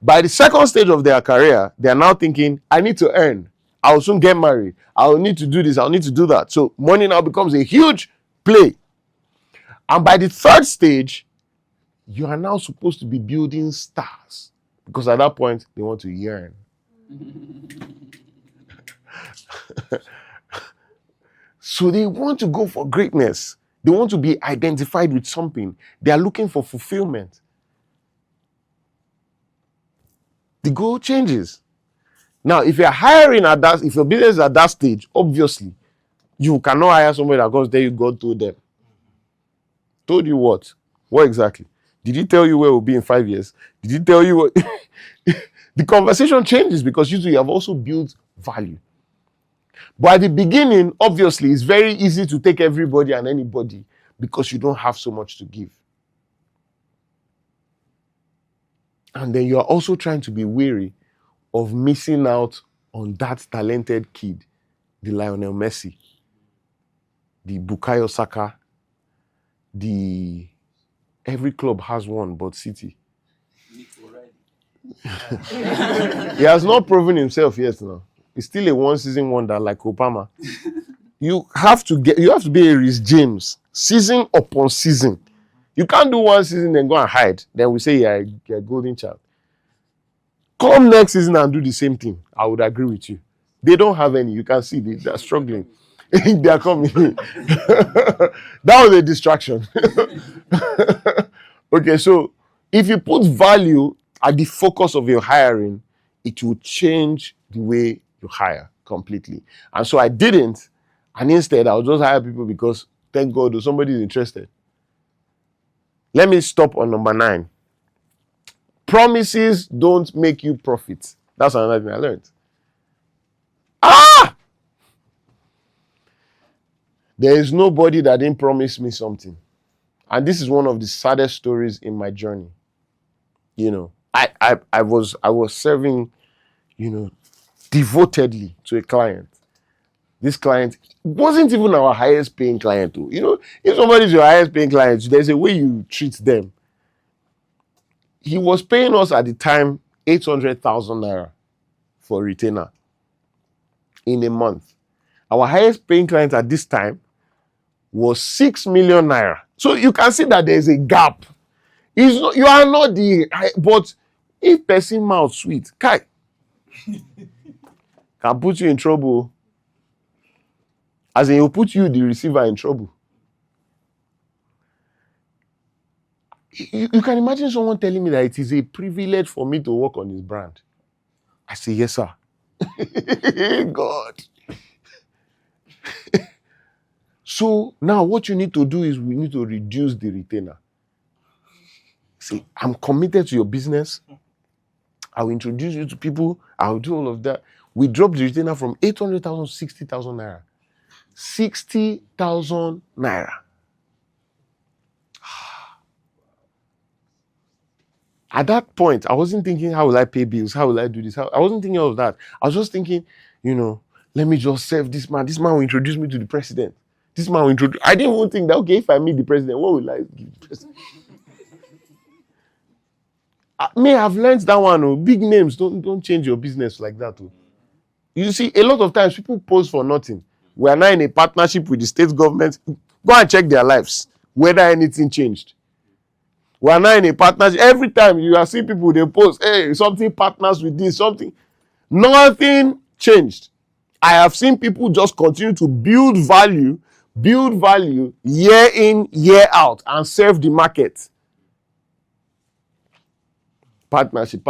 By the second stage of their career, they're now thinking, I need to earn. I'll soon get married. I'll need to do this. I'll need to do that. So money now becomes a huge play. And by the third stage, you are now supposed to be building stars. Because at that point, they want to yearn. So they want to go for greatness. They want to be identified with something. They are looking for fulfillment. The goal changes. Now, if you're hiring if your business is at that stage, obviously, you cannot hire somebody that goes there, you God told them. Told you what? What exactly? Did he tell you where we'll be in 5 years? Did he tell you what? The conversation changes because usually you have also built value. But at the beginning, obviously, it's very easy to take everybody and anybody because you don't have so much to give. And then you are also trying to be wary of missing out on that talented kid, the Lionel Messi, the Bukayo Saka, every club has one but City. He has not proven himself yet now. He's still a one-season wonder like Obama. You have to be a Rhys James, season upon season. You can't do one season and go and hide. Then we say you're a golden child. Come next season and do the same thing. I would agree with you. They don't have any. You can see they're struggling. They are coming. That was a distraction. Okay, so if you put value at the focus of your hiring, it will change the way you hire. completely. And so I didn't. And instead, I would just hire people because, thank God, somebody is interested. Let me stop on number 9. Promises don't make you profit. That's another thing I learned. There is nobody that didn't promise me something. And this is one of the saddest stories in my journey. I was serving, devotedly to a client. This client wasn't even our highest paying client. If somebody is your highest paying client, there's a way you treat them. He was paying us at the time 800,000 naira for retainer in a month. Our highest paying client at this time was 6 million naira. So you can see that there's a gap. You are not but if person mouth sweet, can put you in trouble. As in, he'll put you, the receiver, in trouble. You can imagine someone telling me that it is a privilege for me to work on his brand. I say, yes, sir. God. So now what you need to do is we need to reduce the retainer. See, I'm committed to your business. I'll introduce you to people. I'll do all of that. We dropped the retainer from 800,000 to 60,000 naira. 60,000 naira. At that point, I wasn't thinking, how will I pay bills? How will I do this? I wasn't thinking of that. I was just thinking, let me just serve this man. This man will introduce me to the president. This man will introduce. I didn't even think that, okay, if I meet the president, what will I give the president? I may have learned that one. Oh, big names, don't change your business like that. Oh. You see, a lot of times people pose for nothing. We are now in a partnership with the state government. Go and check their lives, whether anything changed. We are now in a partnership. Every time you are seeing people, they post, hey, something partners with this, something. Nothing changed. I have seen people just continue to build value year in, year out, and serve the market. Partnership.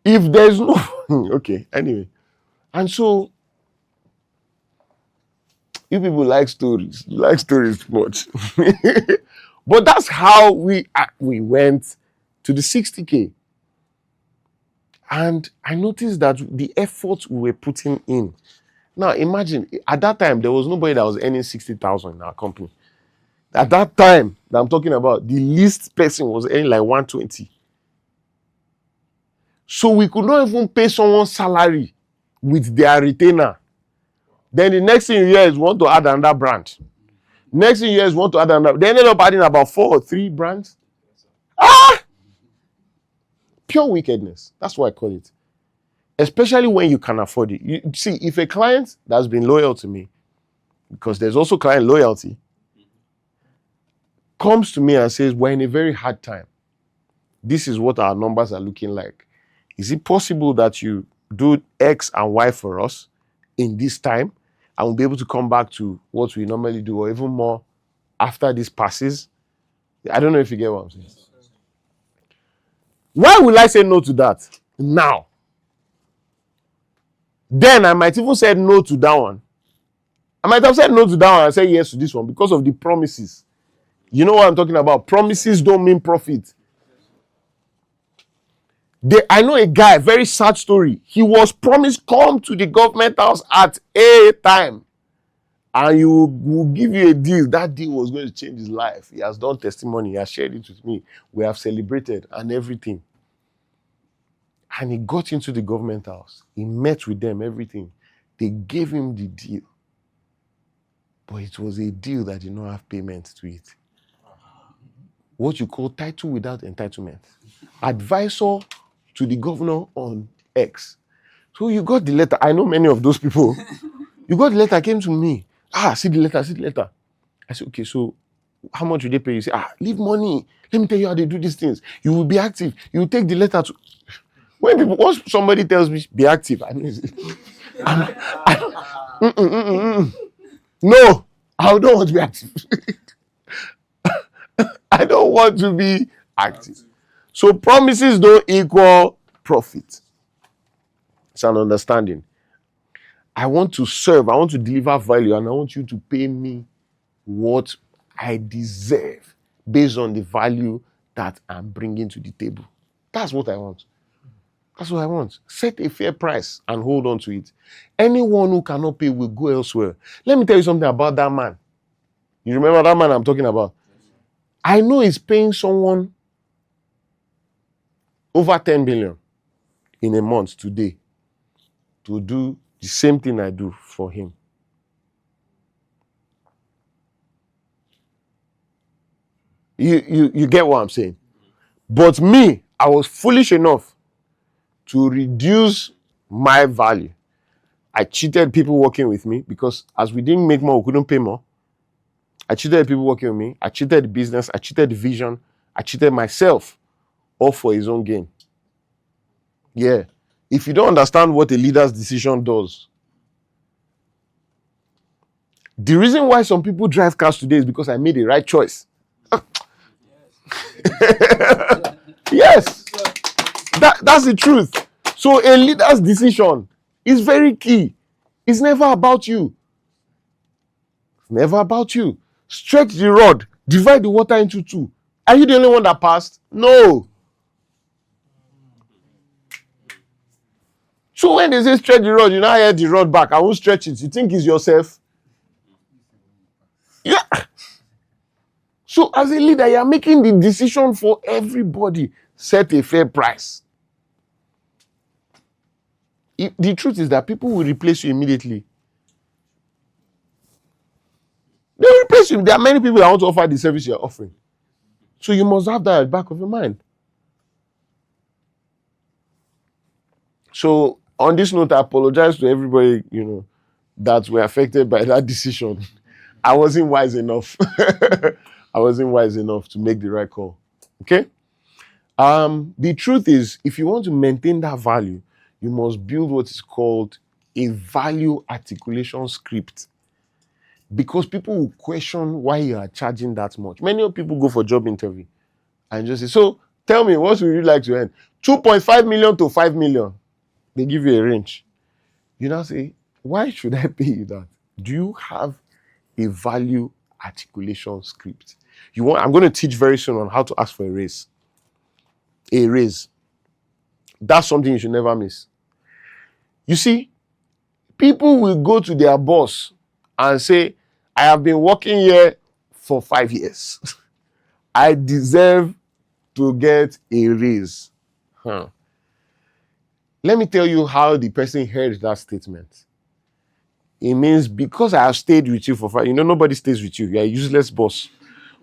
If there's no... okay, anyway. And so, you people like stories. You like stories too much. But that's how we went to the 60K. And I noticed that the effort we were putting in. Now, imagine, at that time, there was nobody that was earning 60,000 in our company. At that time that I'm talking about, the least person was earning like 120. So we could not even pay someone's salary with their retainer. Then the next thing you hear is want to add another brand. Next thing you hear is want to add another. They ended up adding about 4 or 3 brands. Pure wickedness. That's what I call it. Especially when you can afford it. You see, if a client that's been loyal to me, because there's also client loyalty, comes to me and says, we're in a very hard time. This is what our numbers are looking like. Is it possible that you do X and Y for us in this time and we'll be able to come back to what we normally do or even more after this passes? I don't know if you get what I'm saying. Why will I say no to that now? Then I might even say no to that one. I might have said no to that one and say yes to this one because of the promises. You know what I'm talking about? Promises don't mean profit. I know a guy, very sad story. He was promised, come to the government house at a time and you will give you a deal. That deal was going to change his life. He has done testimony. He has shared it with me. We have celebrated and everything. And he got into the government house. He met with them, everything. They gave him the deal. But it was a deal that did not have payment to it. What you call title without entitlement. Advisor to the governor on X. So you got the letter. I know many of those people. You got the letter, came to me. See the letter. I said, okay, so how much will they pay you? Say, leave money. Let me tell you how they do these things. You will be active. You will take the letter to... Once somebody tells me, be active, I know no, I don't want to be active. I don't want to be active. So promises don't equal profit. It's an understanding. I want to serve, I want to deliver value, and I want you to pay me what I deserve based on the value that I'm bringing to the table. That's what I want. That's what I want. Set a fair price and hold on to it. Anyone who cannot pay will go elsewhere. Let me tell you something about that man. You remember that man I'm talking about? I know he's paying someone over 10 billion in a month today to do the same thing I do for him. You get what I'm saying? But me, I was foolish enough to reduce my value. I cheated people working with me because as we didn't make more, we couldn't pay more. I cheated people working with me. I cheated the business. I cheated the vision. I cheated myself, all for his own gain. Yeah. If you don't understand what a leader's decision does, the reason why some people drive cars today is because I made the right choice. Yes. That's the truth. So a leader's decision is very key. It's never about you. It's never about you. Stretch the rod. Divide the water into two. Are you the only one that passed? No. So when they say stretch the rod, you now hear the rod back. I won't stretch it. You think it's yourself? Yeah. So as a leader, you are making the decision for everybody. Set a fair price. The truth is that people will replace you immediately. They will replace you. There are many people that want to offer the service you are offering. So you must have that at the back of your mind. So on this note, I apologize to everybody, that were affected by that decision. I wasn't wise enough. I wasn't wise enough to make the right call. Okay? The truth is, if you want to maintain that value, you must build what is called a value articulation script. Because people will question why you are charging that much. Many people go for job interview and just say, so tell me, what would you like to earn? 2.5 million to 5 million. They give you a range. You now say, why should I pay you that? Do you have a value articulation script? I'm going to teach very soon on how to ask for a raise. A raise. That's something you should never miss. You see, people will go to their boss and say, I have been working here for 5 years. I deserve to get a raise. Let me tell you how the person heard that statement. It means because I have stayed with you for 5 years, nobody stays with you. You're a useless boss.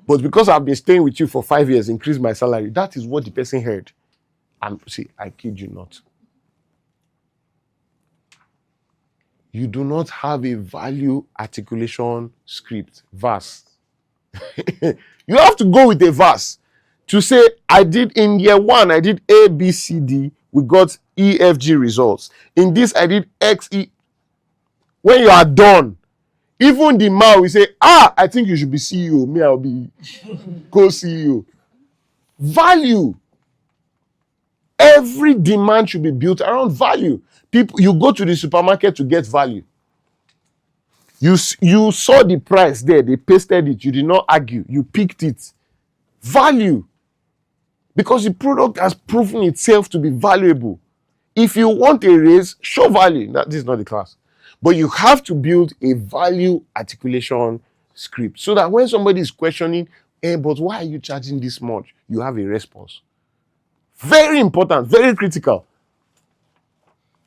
But because I've been staying with you for 5 years, increase my salary. That is what the person heard. And see, I kid you not. You do not have a value articulation script, verse. You have to go with a verse to say, I did in year 1, I did A, B, C, D. We got E, F, G results. In this, I did X, E. When you are done, even the man will say, I think you should be CEO. Me, I'll be co-CEO. Value. Every demand should be built around value. You go to the supermarket to get value. You saw the price there. They pasted it. You did not argue. You picked it. Value. Because the product has proven itself to be valuable. If you want a raise, show value. This is not the class. But you have to build a value articulation script so that when somebody is questioning, but why are you charging this much? You have a response. Very important, very critical.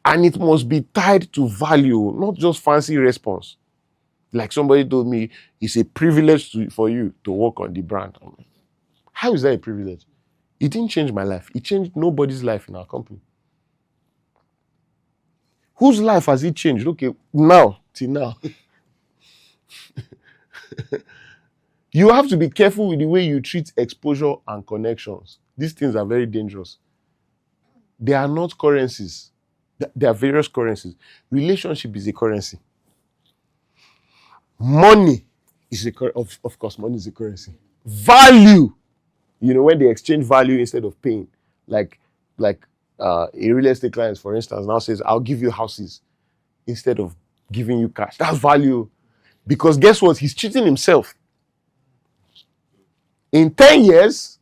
And it must be tied to value, not just fancy response. Like somebody told me, it's a privilege for you to work on the brand. How is that a privilege? It didn't change my life. It changed nobody's life in our company. Whose life has it changed? Okay, now, till now. You have to be careful with the way you treat exposure and connections. These things are very dangerous. They are not currencies. There are various currencies. Relationship is a currency. Money is a currency. Of course, money is a currency. Value. When they exchange value instead of pain. Like A real estate client, for instance, now says, I'll give you houses instead of giving you cash. That's value. Because guess what? He's cheating himself. In 10 years,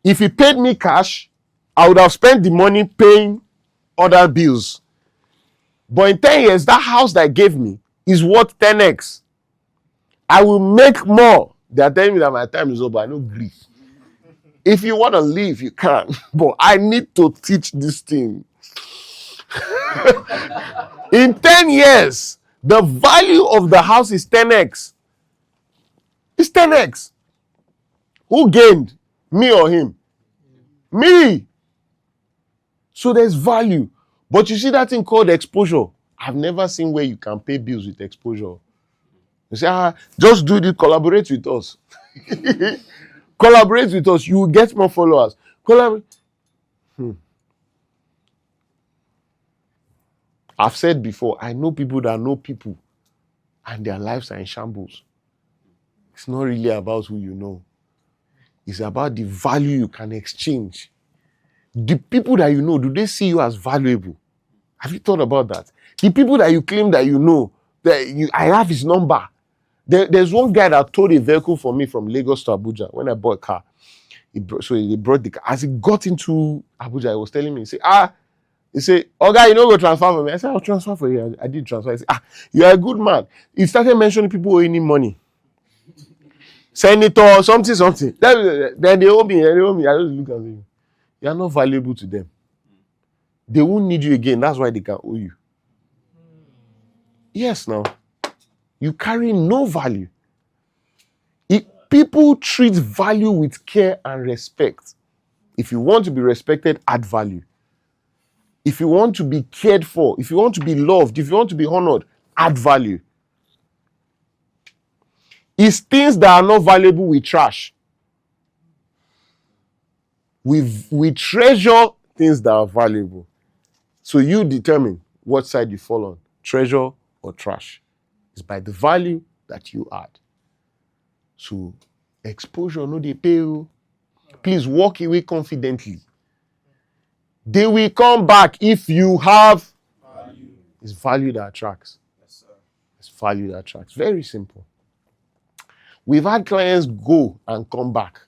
if he paid me cash, I would have spent the money paying other bills. But in 10 years, that house that he gave me is worth 10x. I will make more. They are telling me that my time is over. I don't agree. If you want to leave, you can. But I need to teach this thing. In 10 years, the value of the house is 10x. It's 10x. Who gained? Me or him? Me. So there's value. But you see that thing called exposure. I've never seen where you can pay bills with exposure. You say, just do it, collaborate with us. Collaborate with us, you will get more followers. I've said before, I know people that know people and their lives are in shambles. It's not really about who you know. It's about the value you can exchange. The people that you know, do they see you as valuable? Have you thought about that? The people that you claim that you know, I have his number. There's one guy that towed a vehicle for me from Lagos to Abuja when I bought a car. He brought the car. As he got into Abuja, he was telling me, he said, Oga, you know, go transfer for me. I said, I'll transfer for you. I did transfer. He said, you are a good man. He started mentioning people owing him money. Senator, something. Then they owe me. I just look at you. You are not valuable to them. They won't need you again. That's why they can owe you. Yes, now. You carry no value. People treat value with care and respect. If you want to be respected, add value. If you want to be cared for, if you want to be loved, if you want to be honored, add value. It's things that are not valuable we trash. We treasure things that are valuable. So you determine what side you fall on, treasure or trash. It's by the value that you add. So exposure, no they pay you. Please walk away confidently. They will come back if you have value. It's value that attracts. Yes, sir. It's value that attracts. Very simple. We've had clients go and come back.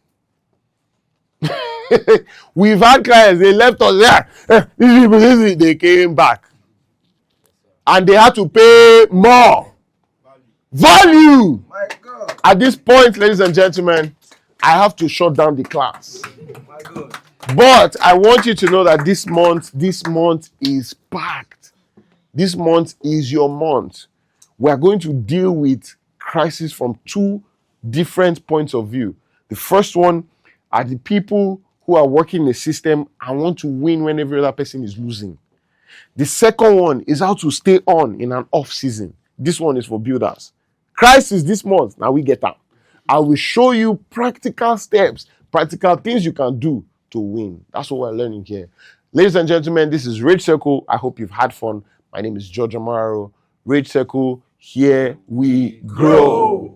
We've had clients, they left us there. They came back. And they had to pay more. Value. My God. At this point, ladies and gentlemen, I have to shut down the class. My God. But I want you to know that this month is packed. This month is your month. We are going to deal with crisis from two different points of view. The first one are the people who are working in the system and want to win when every other person is losing. The second one is how to stay on in an off season. This one is for builders. Crisis this month, now we get out. I will show you practical steps, practical things you can do to win. That's what we're learning here. Ladies and gentlemen, this is Rage Circle. I hope you've had fun. My name is George Amaro. Rage Circle, here we grow.